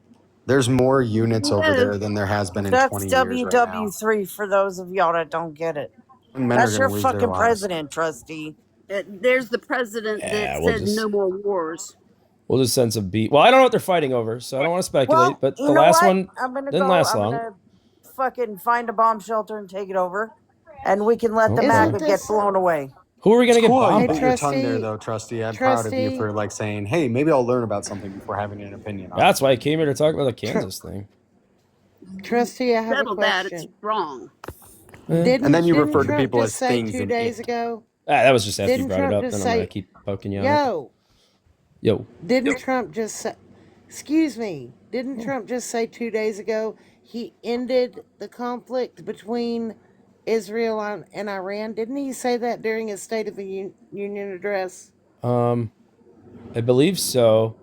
C: There's more units over there than there has been in 20 years.
A: That's WW3 for those of y'all that don't get it. That's your fucking president, Trustee.
G: There's the president that said no more wars.
B: We'll just send some beat. Well, I don't know what they're fighting over, so I don't want to speculate. But the last one didn't last long.
A: I'm gonna fucking find a bomb shelter and take it over, and we can let the
B: Okay.
A: magma get blown away.
B: Who are we gonna get
C: Cool. You
B: bombed
C: bit
B: by?
C: your tongue there, though, Trusty. I'm proud of you for like saying, "Hey, maybe I'll learn about something before having an opinion." on
B: That's
C: it.
B: why I came here to talk about the Kansas thing.
J: Trustee, I have a
G: Settle that.
J: question.
G: It's wrong.
C: And then you
J: didn't
C: refer to
J: Trump
C: people
J: just
C: as
J: say
C: things
J: 2
C: and
J: days
C: it.
J: ago?
B: That was just after you
J: Didn't
B: brought it
J: Trump
B: up.
J: just
B: Then I'm gonna
J: say,
B: keep poking you on it. Yo.
J: Didn't Trump just say, excuse me, didn't Trump just say 2 days ago he ended the conflict between Israel and Iran? Didn't he say that during his State of the Union address?
B: I believe so.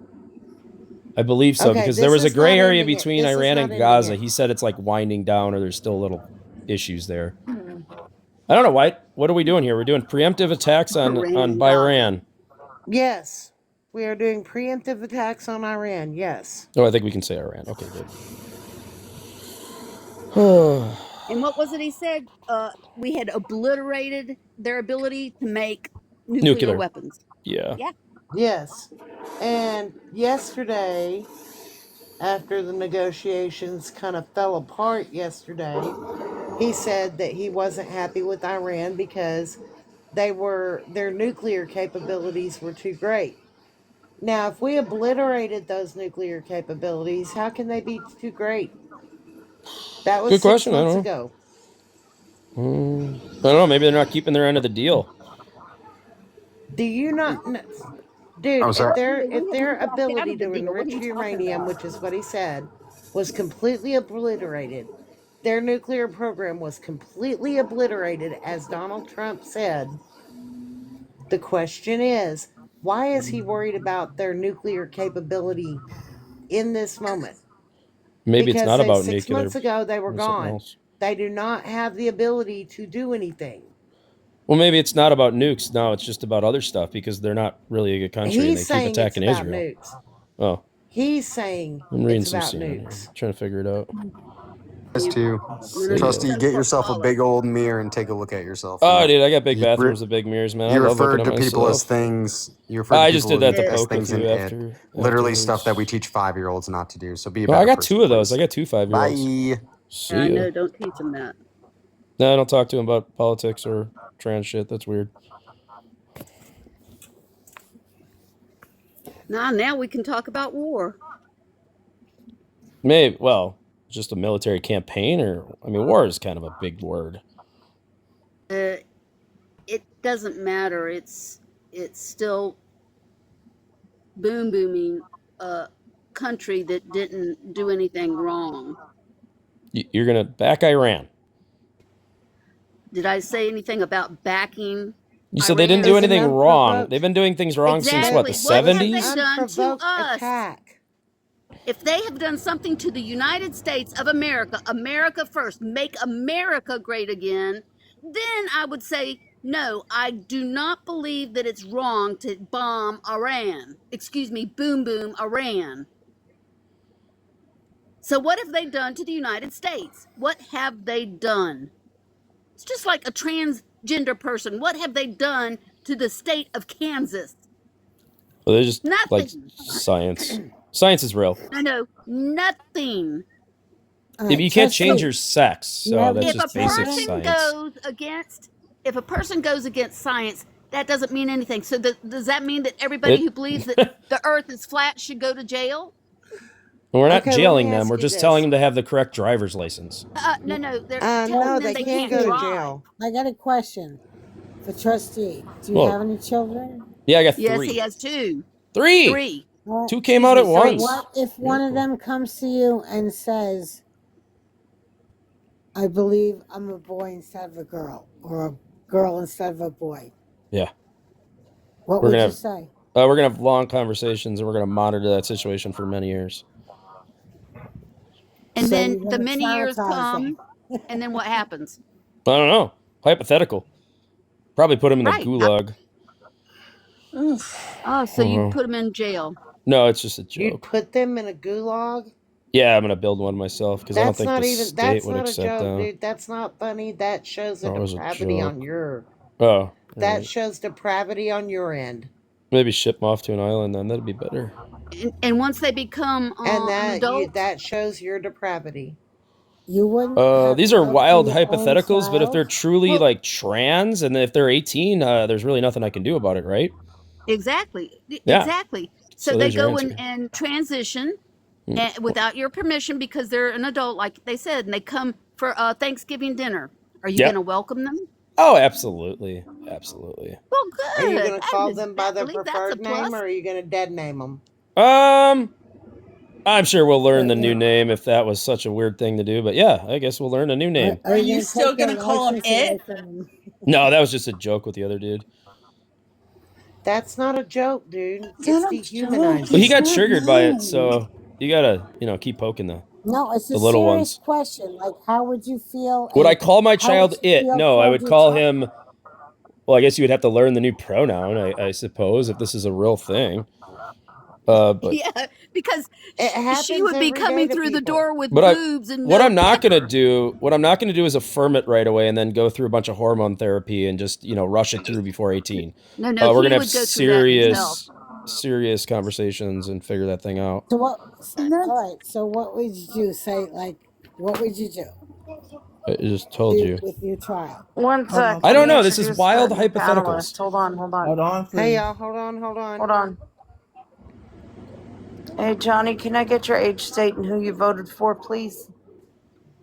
J: Okay,
B: Because there
J: this
B: was a
J: is
B: gray
J: not
B: area
J: ending it.
B: between
J: This is
B: Iran
J: not
B: and
J: ending
B: Gaza.
J: it.
B: He said it's like winding down, or there's still little issues there. I don't know, White. What are we doing here? We're doing preemptive attacks by Iran.
J: Yes, we are doing preemptive attacks on Iran. Yes.
B: Oh, I think we can say Iran. Okay, good.
G: And what was it he said? We had obliterated their ability to make nuclear weapons.
B: Yeah.
G: Yeah.
J: Yes. And yesterday, after the negotiations kind of fell apart yesterday, he said that he wasn't happy with Iran because their nuclear capabilities were too great. Now, if we obliterated those nuclear capabilities, how can they be too great? That was
B: Good
J: 6
B: question.
J: months
B: I
J: ago.
B: don't know. Maybe they're not keeping their end of the deal.
J: Do you not know? Dude,
C: Oh, sorry.
J: if their ability to
G: What are
J: enrich
G: you talking
J: uranium,
G: about?
J: which is what he said, was completely obliterated, their nuclear program was completely obliterated, as Donald Trump said. The question is, why is he worried about their nuclear capability in this moment?
B: Maybe it's not about
J: 6
B: nuclear.
J: months ago they were
B: or something
J: gone.
B: else.
J: They do not have the ability to do anything.
B: Well, maybe it's not about nukes. No, it's just about other stuff because they're not really a good country and
J: He's
B: they keep
J: saying it's
B: attacking
J: about
B: Israel.
J: nukes.
B: Oh,
J: He's saying
B: I'm reading
J: it's
B: some
J: about
B: CNN here.
J: nukes.
B: Trying to figure it out.
C: Us too.
B: See
C: Trusty,
B: ya.
C: get yourself a big old mirror and take a look at yourself.
B: Oh, dude, I got big
C: You
B: bathrooms with big mirrors, man. I
C: You
B: love looking
C: referred
B: at
C: to people as
B: myself.
C: things. You referred to
B: I
C: people
B: just did that to
C: as
B: poke a
C: things in
B: few
C: it. Literally
B: afterwards.
C: stuff that we teach 5-year-olds not to do. So be a
B: No,
C: better
B: I got
C: person,
B: 2 of those.
C: please.
B: I got 2 5-year-olds.
C: Bye.
B: See
G: I
B: ya.
G: know, don't teach them that.
B: No, I don't talk to him about politics or trans shit. That's weird.
G: Now we can talk about war.
B: Maybe, well, just a military campaign, or I mean, war is kind of a big word.
G: It doesn't matter. It's still booming a country that didn't do anything wrong.
B: You're gonna back Iran.
G: Did I say anything about backing?
B: You said they didn't do
J: Is an
B: anything wrong.
J: unprovoked-
B: They've been doing things wrong since what, the
G: Exactly. What have they
B: 70s?
G: done to
J: Unprovoked
G: us?
J: attack.
G: If they have done something to the United States of America, America first, make America great again, then I would say, no, I do not believe that it's wrong to bomb Iran. Excuse me, boom Iran. So what have they done to the United States? What have they done? It's just like a transgender person. What have they done to the state of Kansas?
B: Well, they're just
G: Nothing.
B: like science. Science is real.
G: No, nothing.
B: Yeah, but you can't change your sex, so that's
G: If
B: just
G: a
B: basic
G: person
B: science.
G: goes against science, that doesn't mean anything. So does that mean that everybody who believes that the earth is flat should go to jail?
B: We're not
J: Okay, let
B: jailing
J: me
B: them.
J: ask
B: We're
J: you
B: just
J: this.
B: telling them to have the correct driver's license.
G: No, they're telling
J: No,
G: them
J: they
G: they
J: can't
G: can't
J: go to
G: drive.
J: jail.
I: I got a question for Trustee. Do you
B: Well-
I: have any children?
B: Yeah, I got
G: Yes,
B: 3.
G: he has 2.
B: 3.
G: 3.
I: What,
B: 2 came out at once.
I: what if one of them comes to you and says, I believe I'm a boy instead of a girl, or a girl instead of a boy?
B: Yeah.
I: What
B: We're
I: would
B: gonna
I: you
B: have-
I: say?
B: We're gonna have long conversations, and we're gonna monitor that situation for many years.
G: And
I: So
G: then
I: you're
G: the
I: gonna
G: many years
I: traumatize
G: come, and then what happens?
B: I don't know. Hypothetical. Probably put him in the
G: Right.
B: gulag.
G: Oh, so you put them in jail.
B: No, it's just a
J: You'd
B: joke.
J: put them in a gulag?
B: Yeah, I'm gonna build one myself because I don't
J: That's
B: think
J: not
B: the
J: even.
B: state
J: That's
B: would
J: not a
B: accept
J: joke,
B: them.
J: dude. That's not funny. That shows a
B: Oh, it was a
J: depravity
B: joke.
J: on your.
B: Oh,
J: That
B: Right.
J: shows depravity on your end.
B: Maybe ship them off to an island then. That'd be better.
G: And once they become
J: And
G: an adult,
J: that shows your depravity.
I: You wouldn't have
B: These are
I: milk for
B: wild
I: your own
B: hypotheticals, but if they're
I: child?
B: truly
G: well,
B: like trans and if they're 18, there's really nothing I can do about it, right?
G: exactly.
B: Yeah.
G: So
B: So
G: they
B: there's your
G: go
B: answer.
G: and transition
B: Mm.
G: without your permission because they're an adult, like they said, and they come for Thanksgiving dinner. Are you
B: Yep.
G: going to welcome them?
B: Oh, absolutely. Absolutely.
G: Well,
J: Are you
G: good.
J: going to call them by
G: I
J: their
G: believe that's a
J: preferred name,
G: plus.
J: or are you going to dead name them?
B: I'm sure we'll learn the new name if that was such a weird thing to do, but yeah, I guess we'll learn a new name.
I: Are you
F: still
I: gonna
F: gonna
I: take
F: call
I: their
F: him
I: license away
F: it?
I: from them?
B: No, that was just a joke with the other dude.
J: That's not a joke, dude.
F: It's
J: It's
F: not a joke.
J: dehumanizing.
B: Well, he
F: It's
B: got
F: not
B: triggered by it,
F: nice.
B: so you gotta, keep poking the
I: No, it's a
B: little
I: serious
B: ones.
I: question. Like, how would you feel?
B: Would I call my
I: how would
B: child
I: you
B: it?
I: feel
B: No, I
I: towards
B: would
I: your
B: call
I: child?
B: him. Well, I guess you would have to learn the new pronoun, I suppose, if this is a real thing. But
G: Yeah, because
J: It
G: she
J: happens
G: would be
J: every day
G: coming
J: to
G: through the
J: people.
G: door with
B: But
G: boobs and
B: what
G: no
B: I'm not gonna
G: pepper.
B: do, is affirm it right away and then go through a bunch of hormone therapy and just rush it through before 18.
G: No,
B: We're
G: he
B: gonna have
G: would go through that himself.
B: serious conversations and figure that thing out.
I: So what?
F: And
I: All
F: that's
I: right. So what would you do? Say like, what would you do
B: I just told you.
I: with your child?
A: One
E: Hold on.
A: sec.
B: I
A: let
B: don't
A: me
B: know. This is
A: introduce
B: wild
A: the new
B: hypotheticals.
A: panelist. Hold on.
E: Hold on, please.
J: Hey, y'all, hold on.
A: Hold on. Hey, Johnny, can I get your age, state, and who you voted for, please?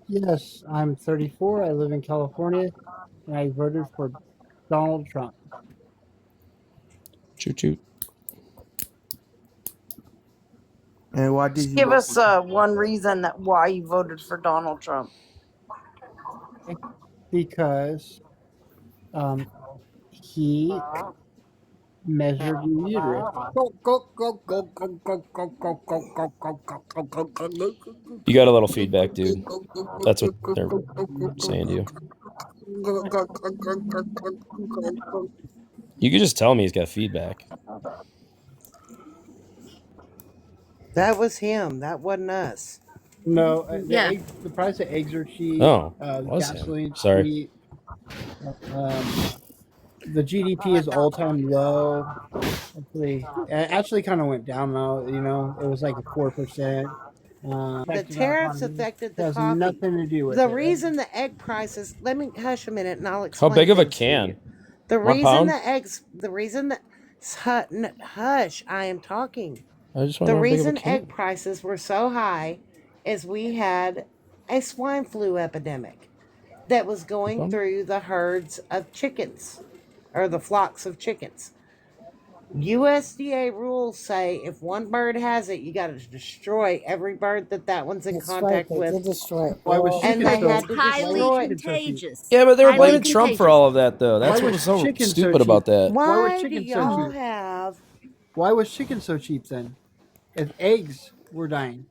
K: Yes, I'm 34. I live in California, and I voted for Donald Trump.
B: Choo choo.
E: And why did
A: Just
E: you
A: give
E: vote
A: us
E: for
A: one reason that why you voted for Donald Trump.
K: Because he measured your uterus.
B: You got a little feedback, dude. That's what they're saying to you. You could just tell me he's got feedback.
J: That was him. That wasn't us.
K: No,
G: Yeah.
K: the price of eggs are cheap.
B: Oh,
K: The
B: was him.
K: gasoline's
B: Sorry.
K: cheap. The GDP is all-time low. Actually kind of went down now. It was like a 4%.
J: The tariffs affected the
K: has
J: coffee.
K: nothing to do with
J: The
K: it.
J: reason the egg prices. Let me hush a minute, and I'll
B: How
J: explain.
B: big of a
J: things to
B: can?
J: you. The
B: 1
J: reason
B: pound?
J: the eggs. The reason that. Hush! I am talking.
B: I just want
J: The
B: to know how big of a
J: reason
B: can.
J: egg prices were so high is we had a swine flu epidemic that was going through the herds of chickens, or the flocks of chickens. USDA rules say if one bird has it, you got to destroy every bird that one's in
I: That's right.
J: contact
I: They
J: with.
I: did destroy it.
K: Why was
I: Well,
J: And
K: chicken
J: they
K: so?
J: had to
G: Highly
J: destroy it.
G: contagious.
B: Yeah, but they were
G: Highly
B: blaming Trump for
G: contagious.
B: all of that, though. That's
K: Why
B: what
K: was
B: was so
K: chicken so
B: stupid
K: cheap?
B: about that.
K: Why was
J: Why do
K: chicken so
J: y'all
K: cheap?
J: have
K: Why was chicken so cheap then? If eggs were dying.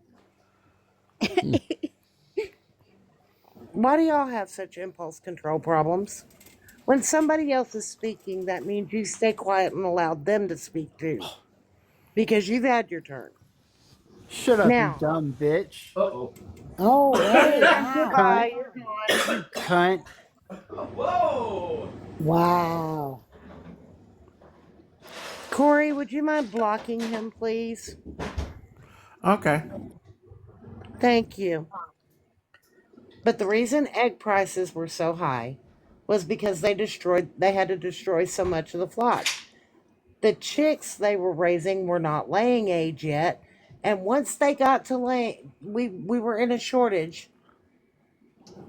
J: why do y'all have such impulse control problems? When somebody else is speaking, that means you stay quiet and allow them to speak too. Because you've had your turn.
K: Shut up,
J: Now.
K: you dumb bitch.
B: Uh-oh.
I: oh, hey, wow.
J: Goodbye, you're gone.
K: Cunt.
B: Whoa!
I: Wow.
J: Corey, would you mind blocking him, please?
E: Okay.
J: Thank you. But the reason egg prices were so high was because they had to destroy so much of the flock. The chicks they were raising were not laying age yet, and once they got to lay, we were in a shortage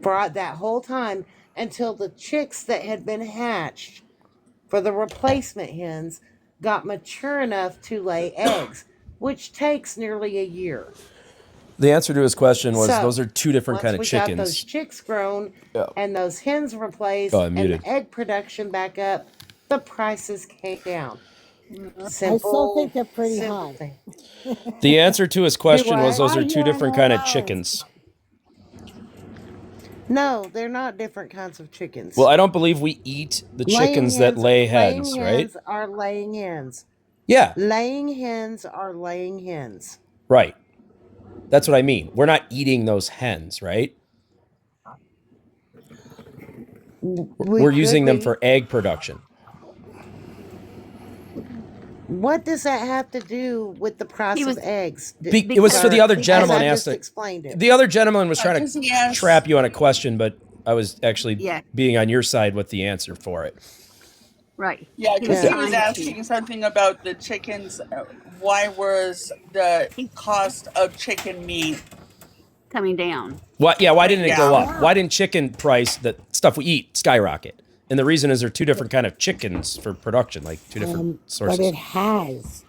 J: for that whole time until the chicks that had been hatched for the replacement hens got mature enough to lay eggs, which takes nearly a year.
B: The answer to his question was
J: So,
B: those are two different
J: once
B: kind of
J: we got those
B: chickens.
J: chicks grown
B: Yeah.
J: and those hens replaced
B: Oh, I'm
J: and
B: muted.
J: the egg production back up, the prices came down.
I: I still think they're pretty
J: simple
I: high.
J: thing.
B: The answer to his question was those
I: Why
B: are
I: you
B: two different
I: on
B: kind of
I: those?
B: chickens.
J: No, they're not different kinds of chickens.
B: Well, I don't believe we eat the chickens that lay hens,
J: laying
B: right?
J: hens are laying hens.
B: Yeah,
J: Laying hens are laying hens.
B: right. That's what I mean. We're not eating those hens, right? We're using them for egg production.
J: What does that have to do with the price of eggs?
B: It was for the other gentleman asked it.
J: Explained it.
B: The other gentleman was trying to trap you on a question, but I was actually being on your side with the answer for it.
G: Right.
F: Yeah, because he was asking something about the chickens. Why was the cost of chicken meat
G: coming down?
B: Why didn't it go up? Why didn't chicken price, the stuff we eat, skyrocket? And the reason is there are two different kind of chickens for production, like two different sources.
I: But it has.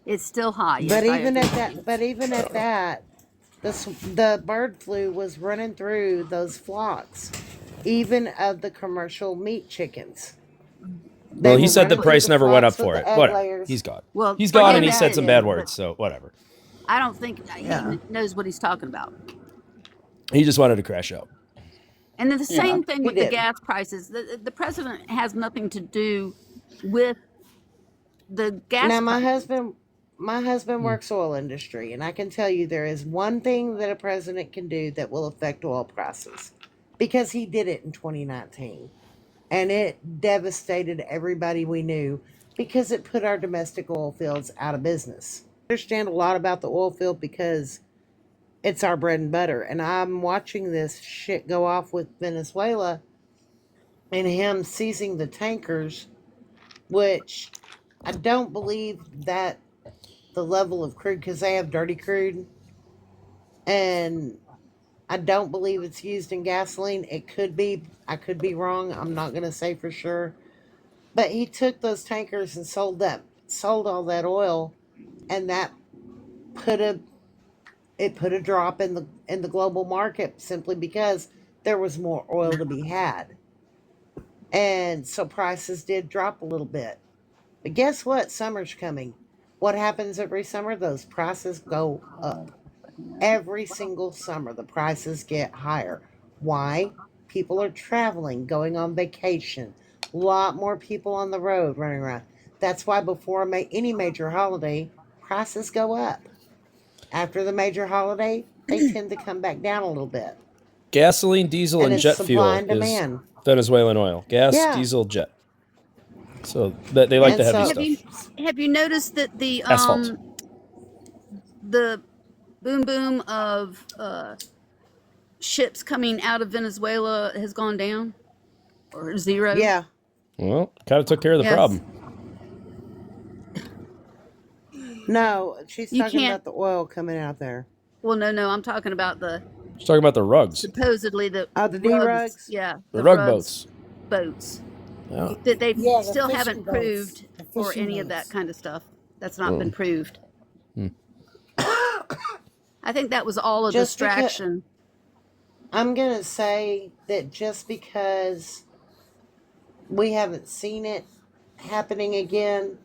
G: It's still high. Yes,
J: But even at that, the bird flu was running through those flocks, even of the commercial meat chickens.
B: Well, he said the price never went up for it. Whatever. He's gone. Well, he's gone, and he said some bad words, so whatever.
G: I don't think he knows what he's talking about.
B: He just wanted to crash out.
G: And then the same thing with the gas prices. The president has nothing to do with the gas.
J: Now, my husband works oil industry, and I can tell you there is one thing that a president can do that will affect oil prices, because he did it in 2019, and it devastated everybody we knew because it put our domestic oil fields out of business. I understand a lot about the oil field because it's our bread and butter, and I'm watching this shit go off with Venezuela and him seizing the tankers, which I don't believe that the level of crude, because they have dirty crude, and I don't believe it's used in gasoline. It could be. I could be wrong. I'm not going to say for sure. But he took those tankers and sold all that oil, and that put a drop in the global market simply because there was more oil to be had. And so prices did drop a little bit. But guess what? Summer's coming. What happens every summer? Those prices go up. Every single summer, the prices get higher. Why? People are traveling, going on vacation. A lot more people on the road running around. That's why before any major holiday, prices go up. After the major holiday, they tend to come back down a little bit.
B: Gasoline, diesel, and jet fuel is Venezuelan oil. Gas, diesel, jet. So they like the heavy stuff.
G: Have you noticed that the
B: asphalt,
G: the boom of ships coming out of Venezuela has gone down or zero?
J: Yeah.
B: Well, kind of took care of the problem.
J: No, she's talking about the oil coming out there.
G: Well, no, I'm talking about
B: She's talking about the rugs.
G: Supposedly the
J: D-rugs?
G: Yeah.
B: The rug boats.
G: Boats.
B: Yeah.
G: That they still haven't proved or any of that kind of stuff. That's not been proved. I think that was all a distraction.
J: I'm going to say that just because we haven't seen it happening again.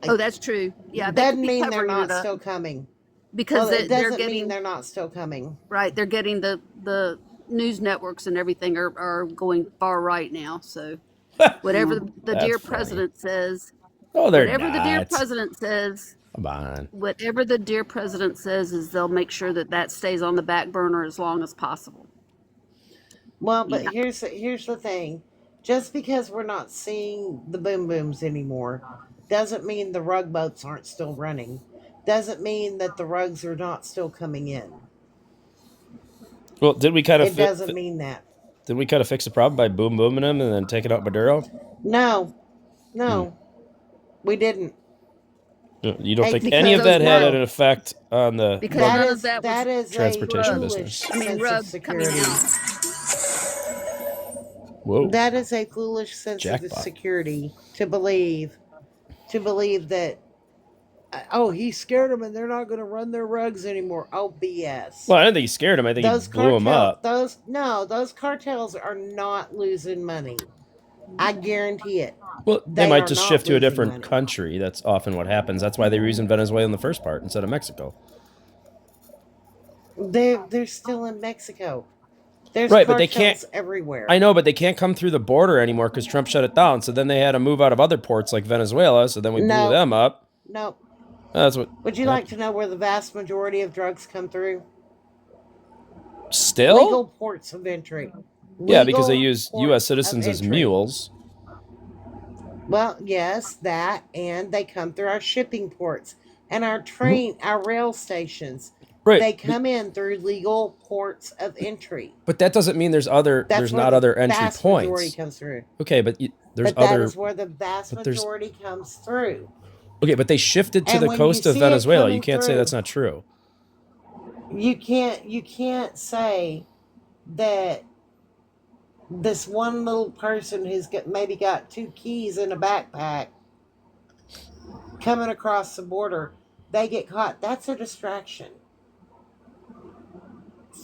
G: Oh, that's true. Yeah,
J: doesn't mean they're not still coming.
G: Because
J: they're getting, they're not still coming.
G: Right, they're getting the news networks and everything are going far right now. So whatever the dear president says, whatever the dear president says,
B: come on.
G: Whatever the dear president says is they'll make sure that stays on the back burner as long as possible.
J: Well, but here's the thing: just because we're not seeing the booms anymore, doesn't mean the rug boats aren't still running. Doesn't mean that the rugs are not still coming in.
B: Well, did we kind of?
J: It doesn't mean that.
B: Did we kind of fix the problem by booming them and then taking out Maduro?
J: No, we didn't.
B: You don't think any of that had an effect on the
J: that is
B: transportation business?
J: Rugs coming out.
B: Whoa!
J: That is a foolish sense of security to believe that. Oh, he scared them, and they're not going to run their rugs anymore. Oh, BS.
B: Well, I don't think he scared them. I think he blew them up.
J: Those cartels are not losing money. I guarantee it.
B: Well, they might just shift to a different country. That's often what happens. That's why they were using Venezuela in the first part instead of Mexico.
J: They're still in Mexico. There's
B: right, but they can't
J: everywhere.
B: I know, but they can't come through the border anymore because Trump shut it down. So then they had to move out of other ports like Venezuela. So then we blew them up.
J: No.
B: That's what.
J: Would you like to know where the vast majority of drugs come through?
B: Still?
J: Legal ports of entry.
B: Yeah, because they use U.S. citizens as mules.
J: Well, yes, that, and they come through our shipping ports and our our rail stations.
B: Right.
J: They come in through legal ports of entry.
B: But that doesn't mean there's not other entry
J: vast majority
B: points.
J: comes through.
B: Okay, but there's
J: But that
B: other.
J: is where the vast majority comes through.
B: Okay, but they shifted to
J: And
B: the
J: when
B: coast
J: you
B: of
J: see it
B: Venezuela. You
J: coming
B: can't say
J: through-
B: that's not true.
J: You can't say that this one little person who's maybe got 2 keys in a backpack coming across the border, they get caught. That's a distraction.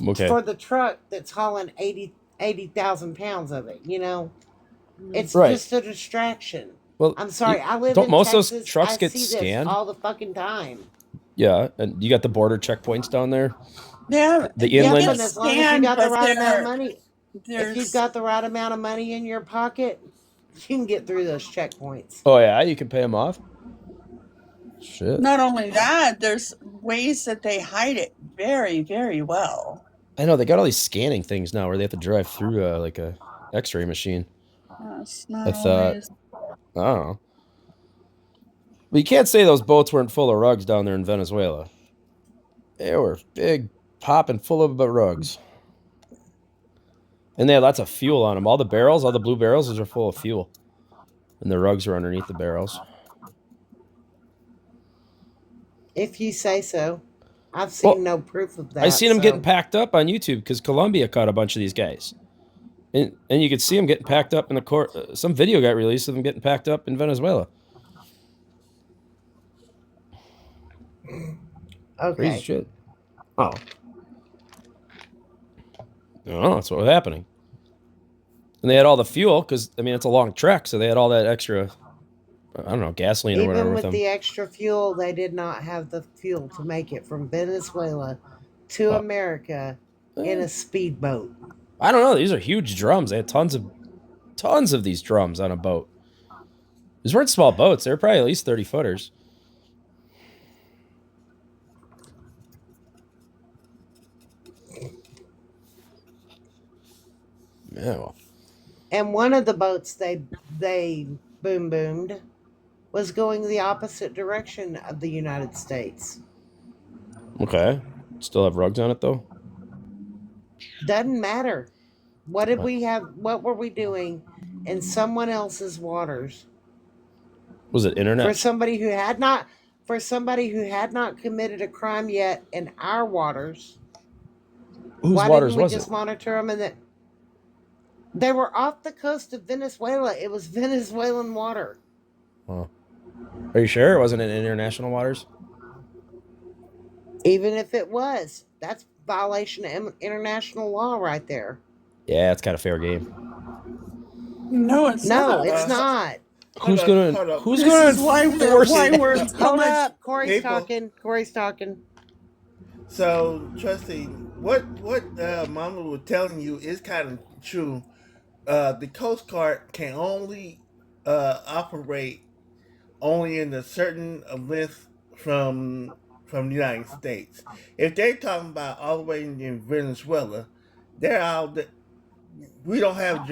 B: Okay.
J: For the truck that's hauling 80,000 pounds of it, it's
B: Right.
J: just a distraction.
B: Well,
J: I'm sorry, I live
B: don't
J: in
B: most
J: Texas.
B: of those trucks
J: I
B: get
J: see
B: scanned?
J: this all the fucking time.
B: Yeah, and you got the border checkpoints down there.
F: Yeah,
B: The inland.
J: Yeah, but as long as you got the right amount of money, if
F: there's
J: you've got the right amount of money in your pocket, you can get through those checkpoints.
B: Oh yeah, you can pay them off. Shit.
F: not only that, there's ways that they hide it very, very well.
B: I know they got all these scanning things now where they have to drive through like a X-ray machine.
F: It's not
B: I thought.
F: always.
B: I don't know. But you can't say those boats weren't full of rugs down there in Venezuela. They were big, popping, full of rugs. And they had lots of fuel on them. All the barrels, all the blue barrels, those are full of fuel. And the rugs are underneath the barrels.
J: If you say so. I've seen no proof of that.
B: I seen them getting packed up on YouTube because Colombia caught a bunch of these guys. And you could see them getting packed up in the court. Some video got released of them getting packed up in Venezuela.
J: Okay.
B: Crazy shit. Oh. No, that's what was happening. And they had all the fuel because, I mean, it's a long trek, so they had all that extra, I don't know, gasoline or whatever
J: Even
B: with them.
J: with the extra fuel, they did not have the fuel to make it from Venezuela to America in a speedboat.
B: I don't know. These are huge drums. They had tons of these drums on a boat. These weren't small boats. They were probably at least 30 footers. Yeah. Well.
J: And one of the boats they boomed was going the opposite direction of the United States.
B: Okay. Still have rugs on it though?
J: Doesn't matter. What did we have? What were we doing in someone else's waters?
B: Was it internet?
J: For somebody who had not committed a crime yet in our waters.
B: Whose
J: why
B: waters
J: didn't we
B: was
J: just
B: it?
J: monitor them? And that they were off the coast of Venezuela. It was Venezuelan water.
B: Oh. Are you sure it wasn't in international waters?
J: Even if it was, that's violation of international law right there.
B: Yeah, it's kind of fair game.
F: No, it's not.
J: It's not.
B: Who's gonna enforce it?
J: Hold up, Corey's talking.
L: So, Trustee, what Mama was telling you is kind of true. The Coast Guard can only operate only in a certain length from the United States. If they're talking about all the way in Venezuela, they're out. We don't have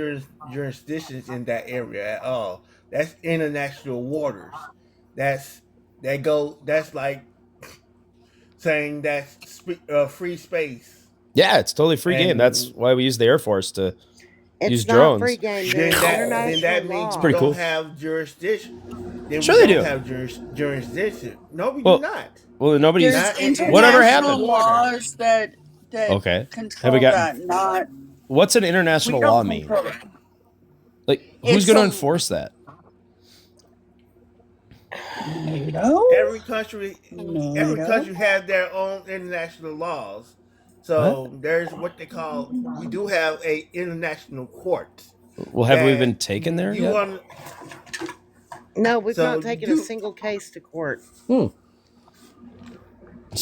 L: jurisdictions in that area at all. That's international waters. That's like saying that's free space.
B: Yeah, it's totally free game. That's why we use the Air Force to use drones.
J: Free game.
L: Then that means
B: it's pretty
L: we
B: cool.
L: don't have jurisdiction. Then
B: Sure
L: we
B: they
L: don't
B: do.
L: have jurisdiction. No, we do not.
B: Well, nobody's.
F: There's international
B: Whatever happened?
F: laws that
B: Okay.
F: control
B: Have we got?
F: that. Not
B: What's an international
F: we don't
B: law mean?
F: control it.
B: Like, who's
F: It's
B: going to
F: a-
B: enforce that?
F: No.
L: Every country has their own international laws. So there's what they call. We do have a international court.
B: Well, have we been taken there
L: You
B: yet?
L: want?
J: No, we've
L: So
J: not taken a single case to court.
B: So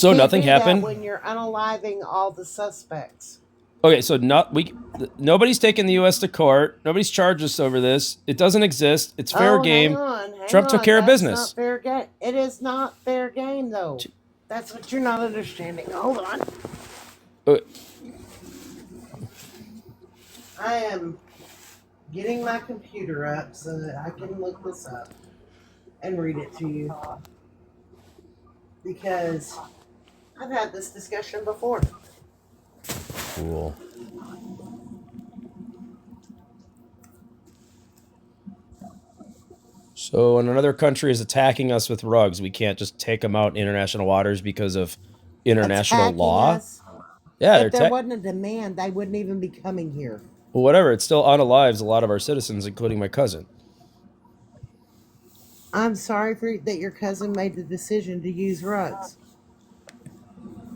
J: Can't
B: nothing
J: do that
B: happened.
J: when you're unaliving all the suspects.
B: Okay, so nobody's taken the U.S. to court. Nobody's charged us over this. It doesn't exist. It's fair game.
J: Hang
B: Trump took
J: on.
B: care of
J: That's
B: business.
J: Not fair game. It is not fair game, though. That's what you're not understanding. Hold on. I am getting my computer up so that I can look this up and read it to you. Because I've had this discussion before.
B: Cool. So when another country is attacking us with rugs, we can't just take them out in international waters because of international
J: Attacking
B: law?
J: us.
B: Yeah,
J: If there wasn't a demand, they wouldn't even be coming here.
B: Well, whatever. It still unalives a lot of our citizens, including my cousin.
J: I'm sorry that your cousin made the decision to use rugs.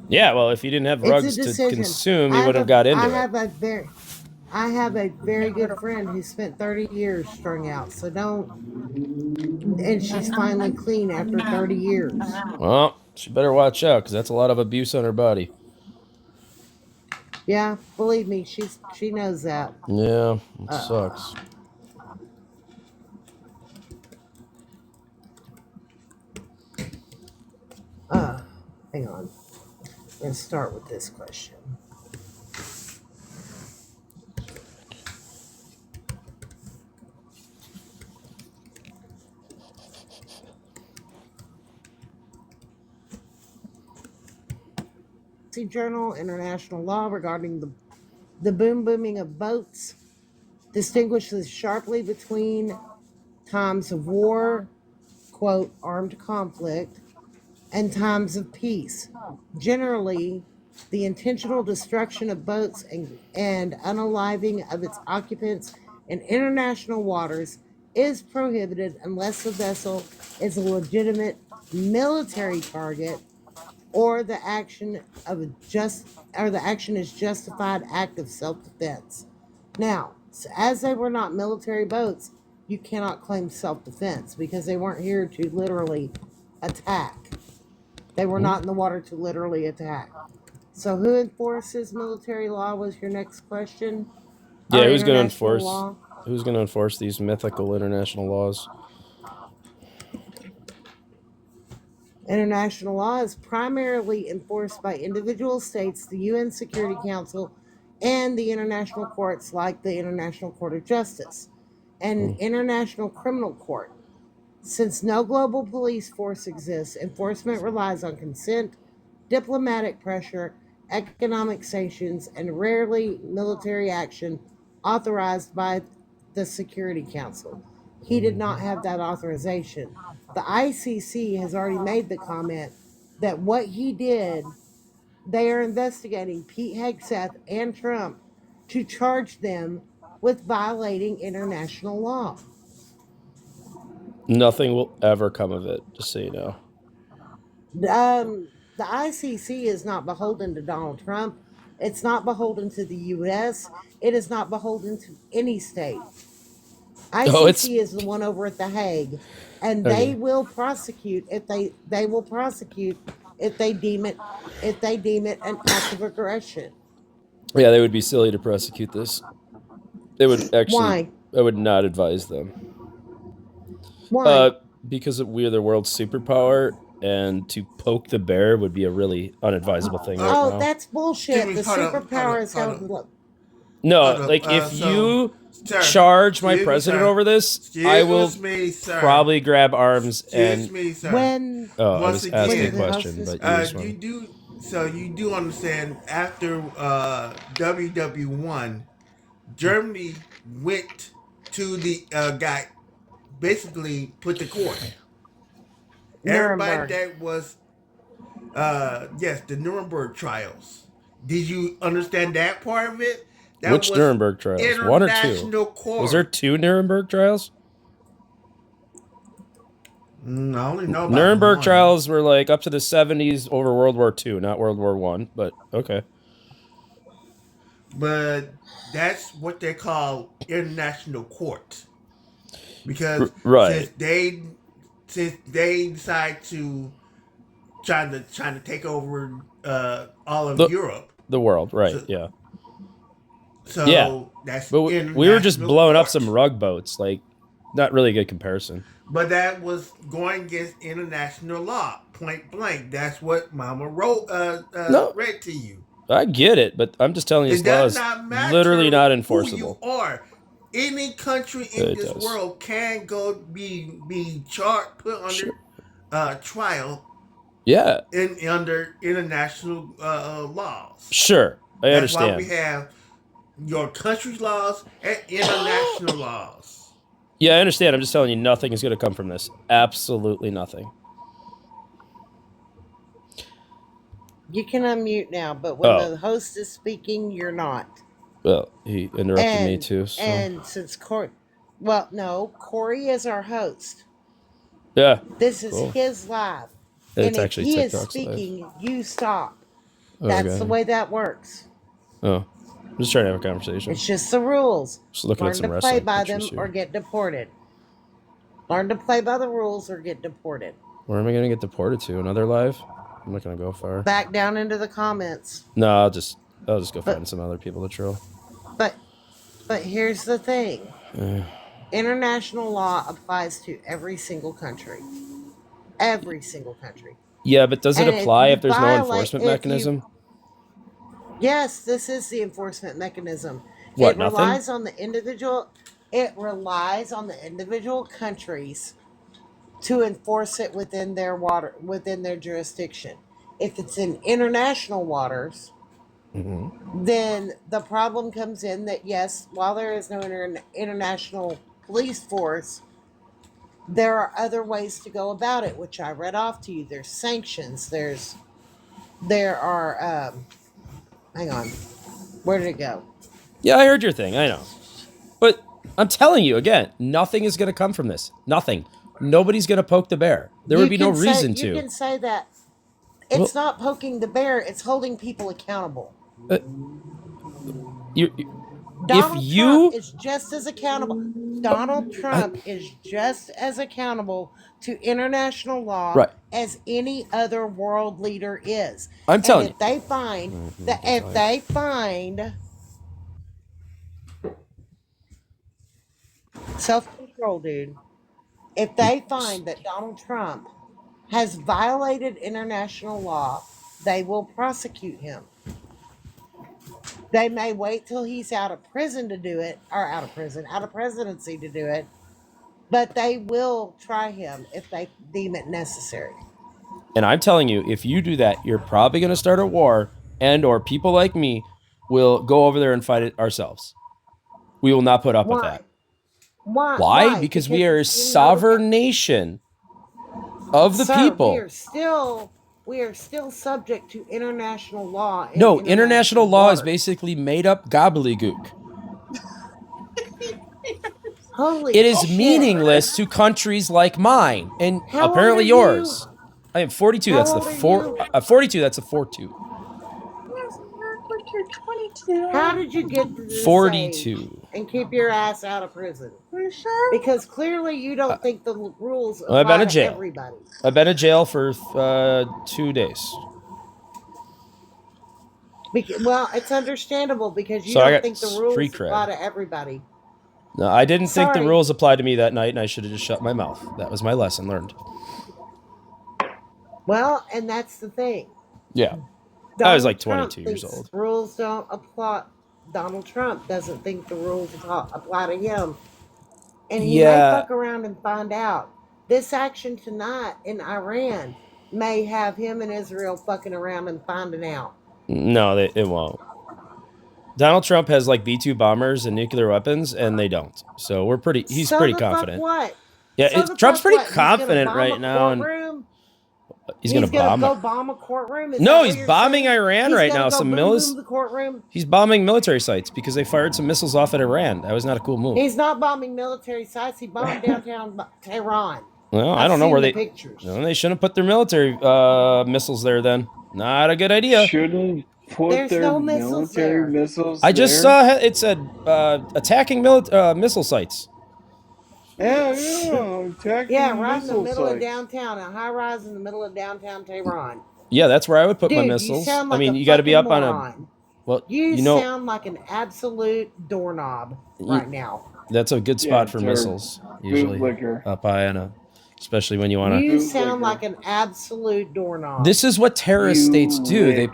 B: Yeah, well, if he didn't have rugs to consume, he would have got into it.
J: I have a very good friend who spent 30 years strung out. So don't. And she's finally clean after 30 years.
B: Well, she better watch out because that's a lot of abuse on her body.
J: Yeah, believe me, she knows that.
B: Yeah, it sucks.
J: Hang on. Let's start with this question. Journal, international law regarding the booming of boats distinguishes sharply between times of war, quote, armed conflict, and times of peace. Generally, the intentional destruction of boats and unaliving of its occupants in international waters is prohibited unless the vessel is a legitimate military target or the action is justified act of self-defense. Now, as they were not military boats, you cannot claim self-defense because they weren't here to literally attack. They were not in the water to literally attack. So who enforces military law was your next question?
B: Yeah, who's going to enforce these mythical international laws?
J: International law is primarily enforced by individual states, the UN Security Council, and the international courts like the International Court of Justice and International Criminal Court. Since no global police force exists, enforcement relies on consent, diplomatic pressure, economic sanctions, and rarely military action authorized by the Security Council. He did not have that authorization. The ICC has already made the comment that what he did, they are investigating Pete Hegseth and Trump to charge them with violating international law.
B: Nothing will ever come of it, just so you know.
J: The ICC is not beholden to Donald Trump. It's not beholden to the U.S. It is not beholden to any state. ICC is the one over at The Hague, and they will prosecute if they deem it an act of aggression.
B: Yeah, they would be silly to prosecute this. They would actually.
J: Why?
B: I would not advise them.
J: Why?
B: Because we are the world's superpower, and to poke the bear would be a really unadvisable thing right now.
J: Oh, that's bullshit. The superpower is held.
B: No, like if you charge my president over this, I will probably grab arms and.
L: Excuse me, sir.
B: I was asking a question, but
L: you do understand after WW1, Germany went to the guy, basically put the court. Everybody that was, the Nuremberg trials. Did you understand that part of it?
B: Which Nuremberg trials? One or two?
L: Court.
B: Was there two Nuremberg trials?
L: I only know about
B: Nuremberg trials were like up to the 70s over World War II, not World War I, but okay.
L: But that's what they call international court. Because since they decide to trying to take over all of Europe.
B: The world, right, yeah.
L: So that's
B: but we were just blowing up some rug boats, like not really a good comparison.
L: But that was going against international law, point blank. That's what Mama wrote read to you.
B: I get it, but I'm just telling you, this law is literally not enforceable.
L: Who you are. any country in this world can go be charged, put under trial.
B: Yeah.
L: Under international laws.
B: Sure, I understand.
L: That's why we have your country's laws and international laws.
B: Yeah, I understand. I'm just telling you, nothing is going to come from this. Absolutely nothing.
J: You can unmute now, but when the host is speaking, you're not.
B: Well, he interrupted me too. So.
J: And since Corey is our host.
B: Yeah.
J: This is his live.
B: It's
J: and
B: actually
J: if he
B: TikTok's
J: is speaking,
B: live.
J: you stop. That's the way that works.
B: Oh, I'm just trying to have a conversation.
J: It's just the rules.
B: Just looking
J: Learn
B: at some
J: to play
B: wrestling
J: by them
B: here.
J: or get deported. Learn to play by the rules or get deported.
B: Where am I going to get deported to? Another live? I'm not going to go far.
J: Back down into the comments.
B: No, I'll just go find some other people to troll.
J: But here's the thing. International law applies to every single country. Every single country.
B: Yeah, but does it apply if there's no enforcement mechanism?
J: Yes, this is the enforcement mechanism.
B: What,
J: it relies on the individual. It relies on the individual countries to enforce it within their within their jurisdiction. If it's in international waters, then the problem comes in that yes, while there is no international police force, there are other ways to go about it, which I read off to you. There's sanctions. There are. Hang on. Where did it go?
B: Yeah, I heard your thing. I know. But I'm telling you, again, nothing is going to come from this. Nothing. Nobody's going to poke the bear. There would be no reason to.
J: You can say that. It's not poking the bear. It's holding people accountable. Donald Trump is just as accountable. Donald Trump is just as accountable to international law as any other world leader is.
B: I'm telling you.
J: If they find self-control, dude. If they find that Donald Trump has violated international law, they will prosecute him. They may wait till he's out of prison to do it, or out of presidency to do it, but they will try him if they deem it necessary.
B: And I'm telling you, if you do that, you're probably going to start a war, or people like me will go over there and fight it ourselves. We will not put up with that. Why? Because we are a sovereign nation of the people.
J: We are still subject to international law.
B: No, international law is basically made up gobbledygook. It is meaningless to countries like mine and apparently yours. I am 42. That's the 42. That's a 4-2.
F: You're 22.
J: How did you get to this
B: 42
J: age and keep your ass out of prison?
F: You sure?
J: Because clearly you don't think the rules apply to everybody.
B: I've been in jail for 2 days.
J: Well, it's understandable because you don't think the rules apply to everybody.
B: No, I didn't think the rules applied to me that night, and I should have just shut my mouth. That was my lesson learned.
J: Well, and that's the thing.
B: Yeah. I was like 22 years old.
J: Rules don't apply. Donald Trump doesn't think the rules apply to him. And he may fuck around and find out. This action tonight in Iran may have him and Israel fucking around and finding out.
B: No, it won't. Donald Trump has like B-2 bombers and nuclear weapons, and they don't. So he's pretty confident.
J: What?
B: Yeah, Trump's pretty confident right now. And he's gonna
J: bomb a courtroom?
B: No, he's bombing Iran right now. He's bombing military sites because they fired some missiles off at Iran. That was not a cool move.
J: He's not bombing military sites. He bombed downtown Tehran.
B: Well, I don't know where pictures. No, they shouldn't have put their military missiles there then. Not a good idea.
M: Shouldn't put their military missiles
B: I just saw it said attacking missile sites.
M: Yeah, attacking
J: right in the middle of downtown, a high rise in the middle of downtown Tehran.
B: Yeah, that's where I would put my missiles. I mean, you got to be up on a. Well,
J: you sound like an absolute doorknob right now.
B: That's a good spot for missiles. Usually up high on especially when you want to.
J: You sound like an absolute doorknob.
B: This is what terrorist states do.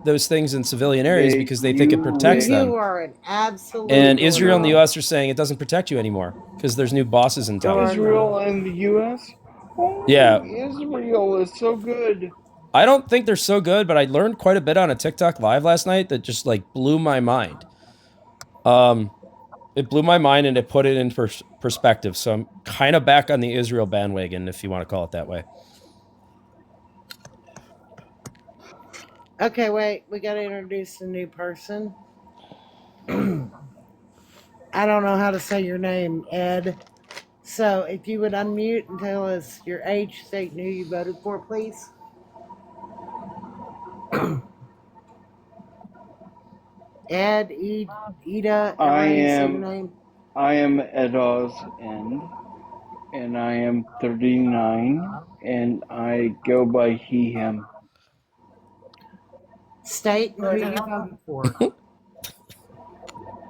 B: those things in civilian areas because they think it protects them.
J: You are an absolute.
B: And Israel and the U.S. are saying it doesn't protect you anymore because there's new bosses in town.
M: Israel and the U.S. Oh,
B: yeah,
M: Israel is so good.
B: I don't think they're so good, but I learned quite a bit on a TikTok live last night that just like blew my mind. It blew my mind and it put it in perspective. So I'm kind of back on the Israel bandwagon, if you want to call it that way.
J: Okay, wait. We got to introduce a new person. I don't know how to say your name, Ed. So if you would unmute and tell us your age, state, and who you voted for, please. Ed, Ida,
M: I am Ed Oz End, and I am 39, and I go by he, him.
J: State and who you voted for.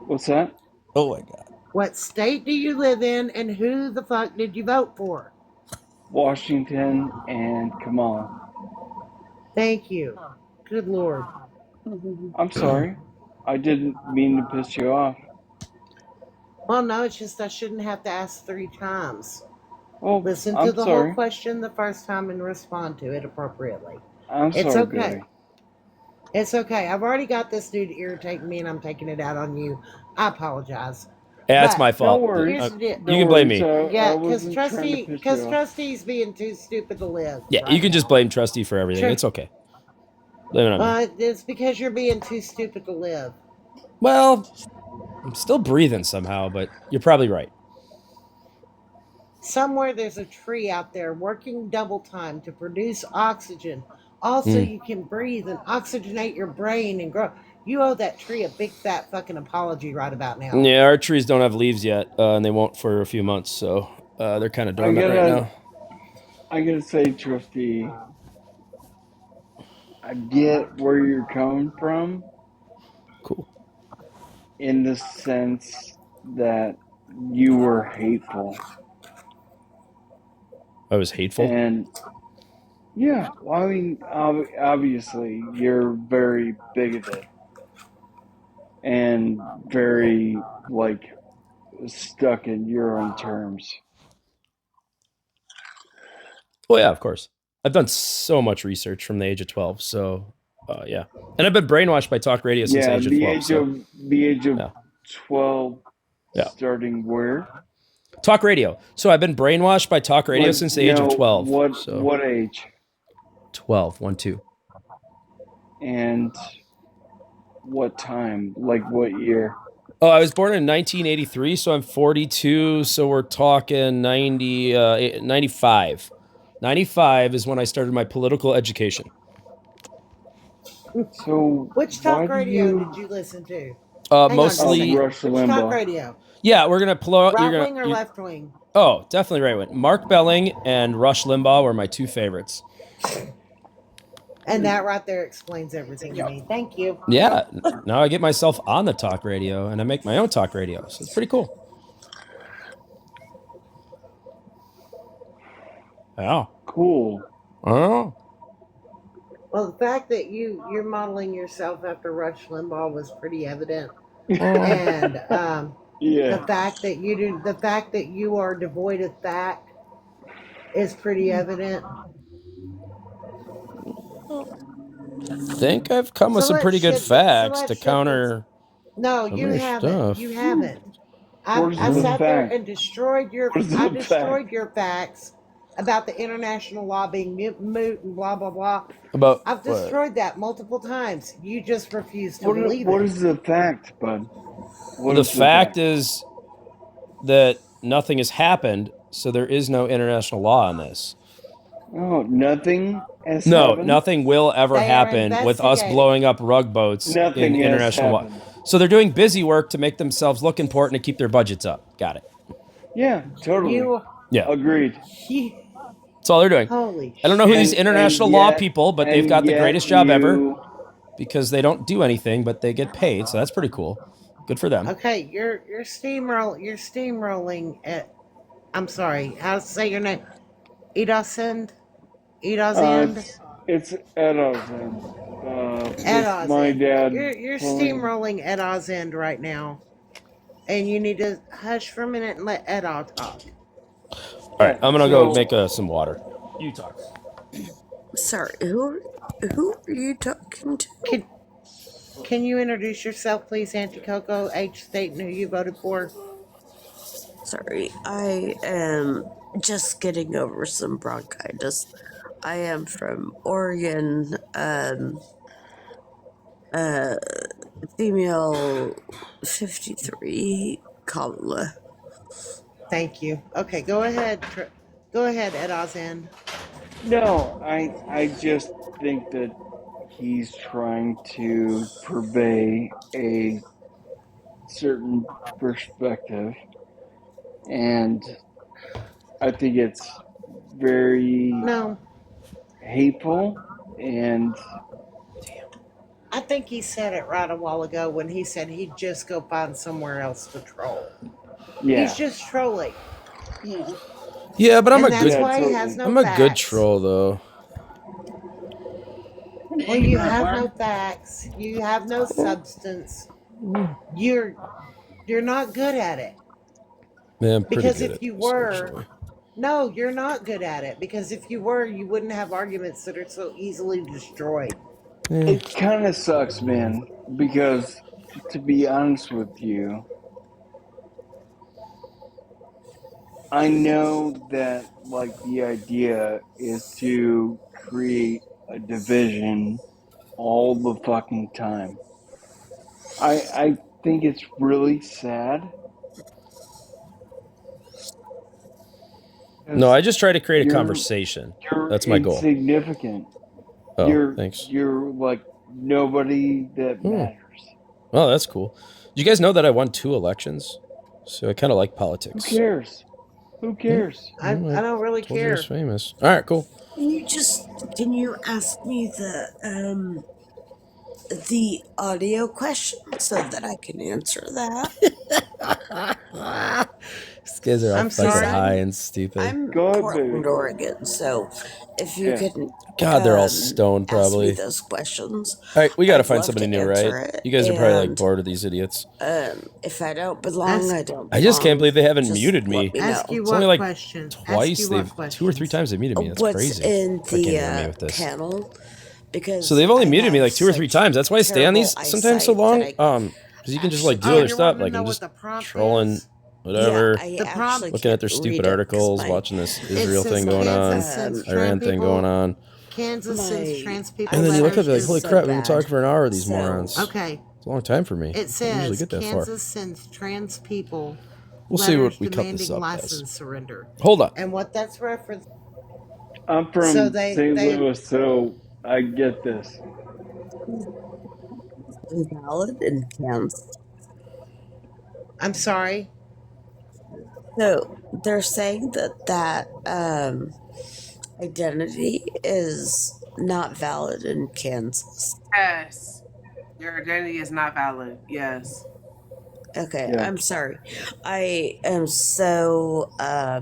M: What's that?
B: Oh my God.
J: What state do you live in, and who the fuck did you vote for?
M: Washington and Kamala.
J: Thank you. Good Lord.
M: I'm sorry. I didn't mean to piss you off.
J: Well, no, it's just I shouldn't have to ask 3 times.
M: Oh,
J: listen to
M: I'm
J: the
M: sorry.
J: whole question the first time and respond to it appropriately.
M: It's
J: sorry,
M: okay.
J: Billy. It's okay. I've already got this dude irritating me, and I'm taking it out on you. I apologize.
B: Yeah, that's my fault.
J: No worries. You
B: can blame me.
J: Yeah, because Trusty's being too stupid to live.
B: Yeah,
J: right
B: you can
J: now.
B: just blame Trusty for everything. It's okay. Blame it on me.
J: It's because you're being too stupid to live.
B: Well, I'm still breathing somehow, but you're probably right.
J: Somewhere there's a tree out there working double time to produce oxygen. Also, you can breathe and oxygenate your brain and grow. You owe that tree a big fat fucking apology right about now.
B: Yeah, our trees don't have leaves yet, and they won't for a few months, so they're kind of dormant right now.
M: I gotta say, Trusty, I get where you're coming from.
B: Cool.
M: In the sense that you were hateful.
B: I was hateful?
M: And yeah, well, I mean, obviously, you're very bigoted and very, like, stuck in your own terms.
B: Oh, yeah, of course. I've done so much research from the age of 12, so yeah. And I've been brainwashed by talk radio since the age of 12.
M: The age of 12, starting where?
B: Talk radio. So I've been brainwashed by talk radio since the age of 12.
M: What age?
B: 12, 1-2.
M: And what time? Like what year?
B: Oh, I was born in 1983, so I'm 42, so we're talking 95. 95 is when I started my political education.
M: So
J: which talk radio did you listen to?
B: Mostly
M: Rush
J: Which
M: Limbaugh.
J: talk radio?
B: Yeah, we're gonna pull out.
J: Right wing or left wing?
B: Oh, definitely right wing. Mark Belling and Rush Limbaugh were my 2 favorites.
J: And that right there explains everything to me. Thank you.
B: Yeah, now I get myself on the talk radio, and I make my own talk radio, so it's pretty cool. Wow.
M: Cool.
B: Oh.
J: Well, the fact that you're modeling yourself after Rush Limbaugh was pretty evident, and the fact that you are devoid of fact is pretty evident.
B: I think I've come with some pretty good facts to counter.
J: No, you haven't.
B: Stuff.
J: You haven't. I sat there and destroyed your. I destroyed your facts about the international law being moot and blah blah blah. I've destroyed that multiple times. You just refuse to believe it.
M: What is the fact, bud?
B: The fact is that nothing has happened, so there is no international law on this.
M: Oh, nothing has happened?
B: Nothing will ever happen with us blowing up rug boats in international law. So they're doing busy work to make themselves look important and keep their budgets up. Got it.
M: Yeah, totally. Agreed.
B: That's all they're doing.
J: Holy
B: I don't know who these international law people, but they've got the greatest job ever because they don't do anything, but they get paid. So that's pretty cool. Good for them.
J: Okay, you're steamrolling at. I'm sorry. How to say your name? Edasend?
M: It's Edasend, with my dad.
J: You're steamrolling Eddaw's end right now. And you need to hush for a minute and let Eddaw talk.
B: All right, I'm gonna go make some water. You talk.
N: Sorry, who are you talking to?
J: Can you introduce yourself, please, Auntie Coco, age, state, and who you voted for?
N: Sorry, I am just getting over some bronchitis. I am from Oregon, female 53, Kamala.
J: Thank you. Okay, go ahead. Go ahead, Eddaw's end.
M: No, I just think that he's trying to purvey a certain perspective, and I think it's very hateful. And
J: I think he said it right a while ago when he said he'd just go find somewhere else to troll.
M: Yeah,
J: he's just trolling.
B: Yeah, but I'm
J: and
B: a
J: that's
B: good.
J: why he has no
B: I'm a
J: facts.
B: good troll, though.
J: Well, you have no facts. You have no substance. You're not good at it.
B: Yeah, I'm pretty
J: because
B: good
J: if
B: at
J: you
B: this,
J: were,
B: actually.
J: no, you're not good at it. Because if you were, you wouldn't have arguments that are so easily destroyed.
M: it kind of sucks, man, because to be honest with you, I know that like the idea is to create a division all the fucking time. I think it's really sad.
B: No, I just try to create a conversation. That's my goal.
M: Insignificant.
B: Oh, thanks.
M: You're like nobody that matters.
B: Oh, that's cool. Do you guys know that I won 2 elections? So I kind of like politics.
M: Who cares? Who cares?
J: I don't really
B: Told
J: care.
B: you I was famous. All right, cool.
N: Can you ask me the audio question so that I can answer that?
B: These guys are all fucking high and stupid.
N: I'm Portland, Oregon, so if you can,
B: God, they're all stoned, probably.
N: ask me those questions.
B: All right, we got to
N: I'd
B: find
N: love
B: somebody
N: to
B: new,
N: answer
B: right?
N: it,
B: You guys are probably like
N: and,
B: bored of these idiots.
N: If I don't belong, I don't.
B: I just can't
N: belong.
B: believe they haven't
N: Just
B: muted me.
N: let me know.
J: Ask you
B: It's
J: what
B: only like
J: question?
B: twice.
J: Ask you
B: They've
J: what
B: 2 or 3 times they muted me. That's
N: What's
B: crazy.
N: in
B: If I can't
N: the
B: hear me with this.
N: panel? Because
B: So they've only
N: I
B: muted me
N: have
B: like 2 or 3
N: such
B: times. That's why I stay on these
N: terrible
B: sometimes so
N: eyesight
B: long.
N: that I
B: Because you can just like do
J: Oh,
B: other
J: you
B: stuff.
J: wanna
B: Like
J: know
B: I'm
J: what
B: just
J: the prompt
B: trolling,
J: is?
B: whatever.
N: I
J: The prompt-
N: actually
B: Looking at their
N: can't
B: stupid
N: read it 'cause
B: articles,
N: my-
B: watching this Israel
J: says
B: thing going on,
J: Kansas sends
B: Iran thing going on.
J: Kansas sends trans people
B: And then you look up
J: letters
B: and be like,
J: to-
B: holy crap, we've been talking for an hour with these
N: So-
B: morons.
J: Okay.
B: It's a long time for me.
J: It
B: I don't usually
J: says
B: get that
J: Kansas
B: far.
J: sends trans people
B: We'll see what
J: letters
B: we cut this
J: demanding
B: up
J: license
B: as.
J: surrender.
B: Hold on.
J: And what that's referenced.
M: I'm from
J: So they-
M: St.
J: they-
M: Louis, so I get this.
N: Invalid in Kansas.
J: I'm sorry.
N: So they're saying that identity is not valid in Kansas.
D: Yes. Your identity is not valid. Yes.
N: Okay,
M: Yeah.
N: I'm sorry. I am so I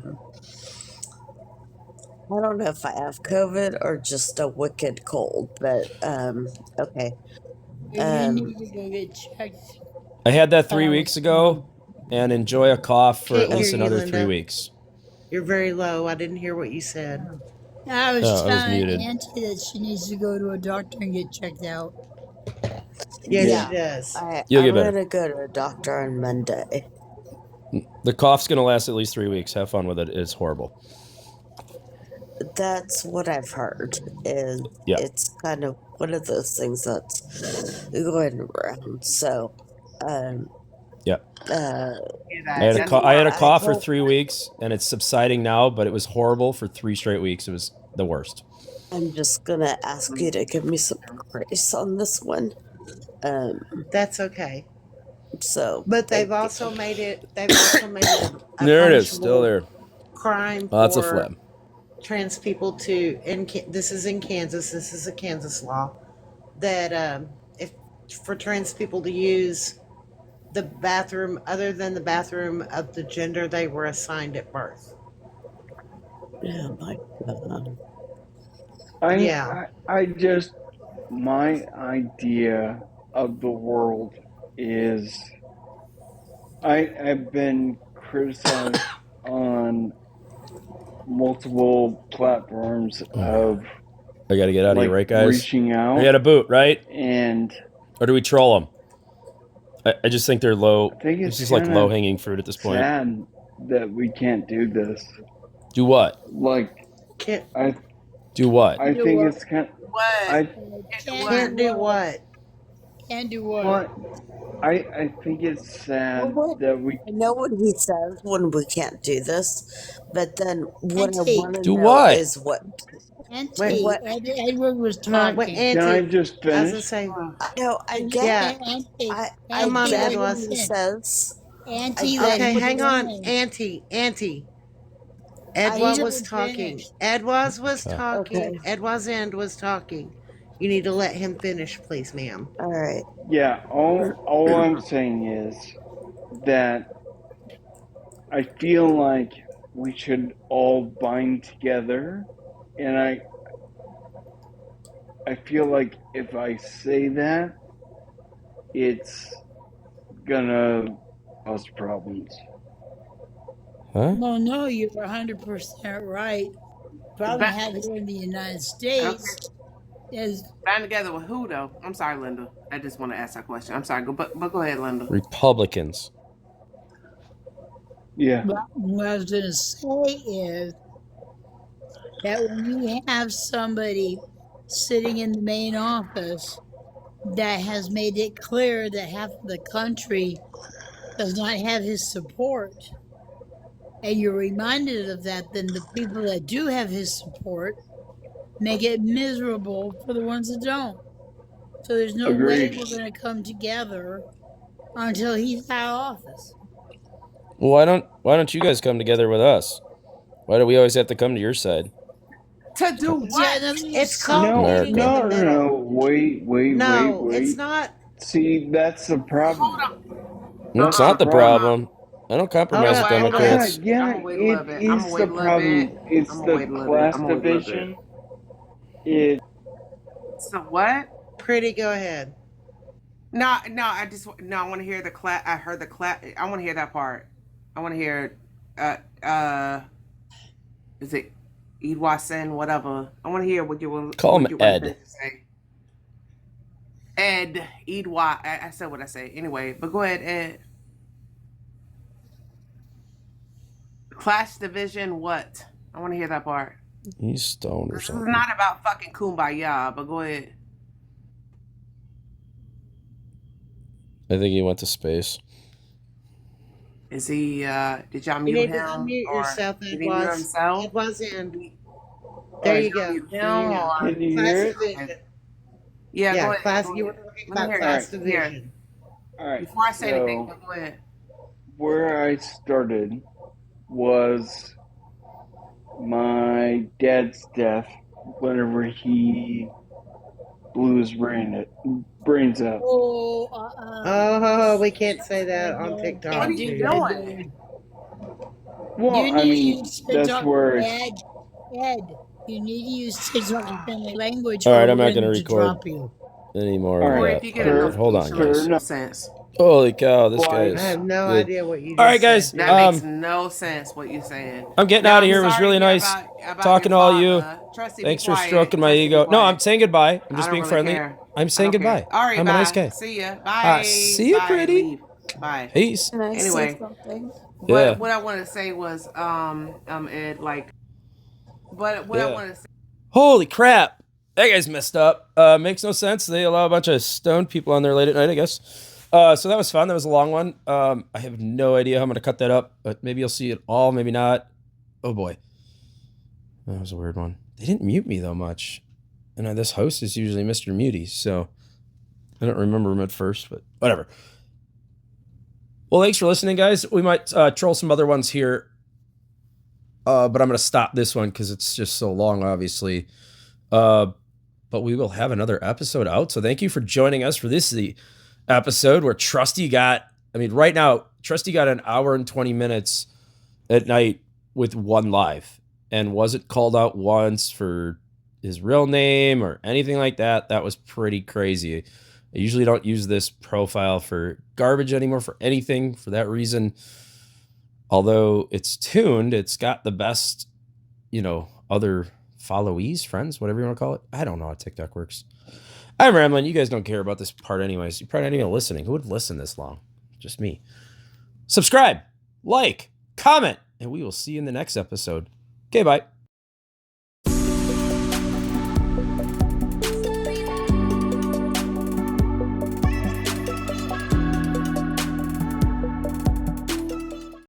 N: don't know if I have COVID or just a wicked cold, but okay.
H: You need to go get checked.
B: I had that 3 weeks ago, and enjoy a cough for
J: Can't
B: at least
J: hear you,
B: another
J: Linda.
B: 3 weeks.
J: You're very low. I didn't hear what you said.
H: I was
B: Oh, I was
H: telling
B: muted.
H: Auntie that she needs to go to a doctor and get checked out.
J: Yes, she does.
B: You'll
N: I'm
B: get better.
N: gonna go to a doctor on Monday.
B: The cough's going to last at least 3 weeks. Have fun with it. It's horrible.
N: That's what I've heard. Is
B: Yeah.
N: it's kind of one of those things that's going around. So,
B: Yeah.
N: I
B: I had a cough for 3 weeks, and it's subsiding now, but it was horrible for 3 straight weeks. It was the worst.
N: I'm just gonna ask you to give me some grace on this one.
J: That's okay.
N: So,
J: but they've also made it. They've also made it.
B: There it is, still there.
J: Crime.
B: Lots of
J: for
B: phlegm.
J: Trans people to. This is in Kansas. This is a Kansas law that if for trans people to use the bathroom other than the bathroom of the gender they were assigned at birth.
N: Oh my God.
M: I just my idea of the world is I've been criticized on multiple platforms of
B: I got to get out of here, right, guys?
M: reaching out.
B: We got a boot, right?
M: And
B: or do we troll them? I just think they're low.
M: I think
B: it's just like low hanging fruit at this point.
M: Sad that we can't do this.
B: Do what?
M: Like, I
B: do what?
M: I think it's kind.
D: What?
J: Can't do what?
H: Can't do what?
M: What? I think it's sad that we.
N: I know what he says when we can't do this, but then what I
H: Auntie.
N: want to
B: Do
N: know
B: what?
N: is what.
H: Auntie,
N: What?
H: Edward was talking.
J: Wait, Auntie,
M: Can I just
J: I was
M: finish?
J: gonna say,
N: No, I
H: And
N: get.
J: yeah.
H: Auntie,
N: I
J: Come on,
N: get
J: Ed
N: what
J: was.
N: he says.
H: Auntie,
N: I
H: let
J: Okay,
H: him
J: hang on,
H: finish.
J: Auntie.
N: I
J: Edwaz
H: need
J: was
H: to
J: talking.
H: finish.
J: Edwaz was
B: Okay.
J: talking.
N: Okay.
J: Edwaz End was talking. You need to let him finish, please, ma'am.
N: All right.
M: Yeah. All I'm saying is that I feel like we should all bind together, and I feel like if I say that, it's gonna cause problems.
B: Huh?
H: Well, no, you're 100% right. Problem
D: But-
H: have here in the United States is
D: Band together with who though? I'm sorry, Linda. I just want to ask that question. I'm sorry, but go ahead, Linda.
B: Republicans.
M: Yeah.
H: what I was going to say is that when you have somebody sitting in the main office that has made it clear that half of the country does not have his support, and you're reminded of that, then the people that do have his support make it miserable for the ones that don't. So there's no way
M: Agreed.
H: we're going to come together until he's out of office.
B: Well, why don't you guys come together with us? Why do we always have to come to your side?
D: To do what?
J: It's called
M: No,
J: meeting in the
M: no,
J: middle.
M: no. Wait.
J: No, it's not.
M: See, that's the problem.
B: No, it's not the problem. I don't compromise with
J: Hold on.
B: Democrats.
M: Yeah,
D: wait a little bit.
M: it
D: I'm
M: is
D: gonna
M: the
D: wait a little
M: problem.
D: bit.
M: It's
D: I'm gonna
M: the
D: wait a little bit.
M: class
D: I'm gonna wait a little bit.
M: division. It.
D: So what?
J: Pretty, go ahead.
D: No. I want to hear the clap. I heard the clap. I want to hear that part. I want to hear. Is it Edwason? Whatever. I want to hear what you want.
B: Call him
D: what you want
B: Ed.
D: to say. Ed Edwa. I said what I say anyway. But go ahead, Ed. Class division. What? I want to hear that part.
B: He's stoned or
D: This is
B: something.
D: not about fucking kumbaya. But go ahead.
B: I think he went to space.
D: Is he? Did y'all
J: You
D: mute
J: need to
D: him?
J: unmute
D: or
J: yourself,
D: did he mute
J: Edwaz.
D: himself?
J: Edwaz End. There you go.
D: Mute him,
J: Yeah.
D: or-
M: Can you
J: Class
M: hear it?
J: division.
D: Yeah, go ahead.
J: class.
D: Go
J: You were
D: ahead.
J: talking
D: Let me
J: about
D: hear
J: class
D: it.
J: division.
M: All right.
D: Before I say
M: so
D: anything, go ahead.
M: where I started was my dad's death whenever he blew his brains out.
H: Oh,
J: Oh, we can't say that on TikTok.
D: What are you doing?
M: Well,
H: You
M: I
H: need
M: mean,
H: to use
M: that's
H: TikTok,
M: where
H: Ed, you need to use TikTok friendly language.
B: All right,
H: or
B: I'm
H: we're
B: not going to
H: going
B: record
H: drop you.
B: any more
M: All
B: of
M: right,
B: that.
D: If you get
B: All right,
D: enough
B: hold on, guys.
D: sense.
B: Holy cow, this
M: Well,
B: guy
J: I
B: is
J: have no
B: good.
J: idea what you just
B: All right, guys.
J: said.
D: That makes no sense what you're saying.
B: I'm getting
D: Now,
B: out of here. It
D: I'm
B: was
D: sorry
B: really nice
D: about
B: talking to
D: your
B: all you.
D: father. Trusty, be
B: Thanks for
D: quiet.
B: stroking my
D: Trusty, be
B: ego. No,
D: quiet.
B: I'm saying goodbye. I'm
D: I
B: just
D: don't
B: being
D: really
B: friendly.
D: care.
B: I'm
D: I
B: saying
D: don't
B: goodbye.
D: care. All right,
B: I'm
D: bye.
B: a nice guy.
D: See ya. Bye.
B: See you,
D: Bye.
B: pretty.
D: Leave. Bye.
B: Peace.
N: Can I
D: Anyway.
N: say something?
B: Yeah.
D: What I wanted to say was, Ed, like, but what I
B: Yeah.
D: wanted to say.
B: Holy crap. That guy's messed up. Makes no sense. They allow a bunch of stoned people on there late at night, I guess. So that was fun. That was a long one. I have no idea how I'm going to cut that up, but maybe you'll see it all, maybe not. Oh boy. That was a weird one. They didn't mute me though much. And this host is usually Mr. Muty, so I don't remember him at first, but whatever. Well, thanks for listening, guys. We might troll some other ones here, but I'm going to stop this one because it's just so long, obviously. But we will have another episode out. So thank you for joining us for the episode where Trusty got, right now, Trusty got an hour and 20 minutes at night with one live and wasn't called out once for his real name or anything like that. That was pretty crazy. I usually don't use this profile for garbage anymore for anything for that reason. Although it's tuned, it's got the best, other followees, friends, whatever you want to call it. I don't know how TikTok works. I'm rambling. You guys don't care about this part anyways. You're probably not even listening. Who would listen this long? Just me. Subscribe, like, comment, and we will see you in the next episode. Okay, bye.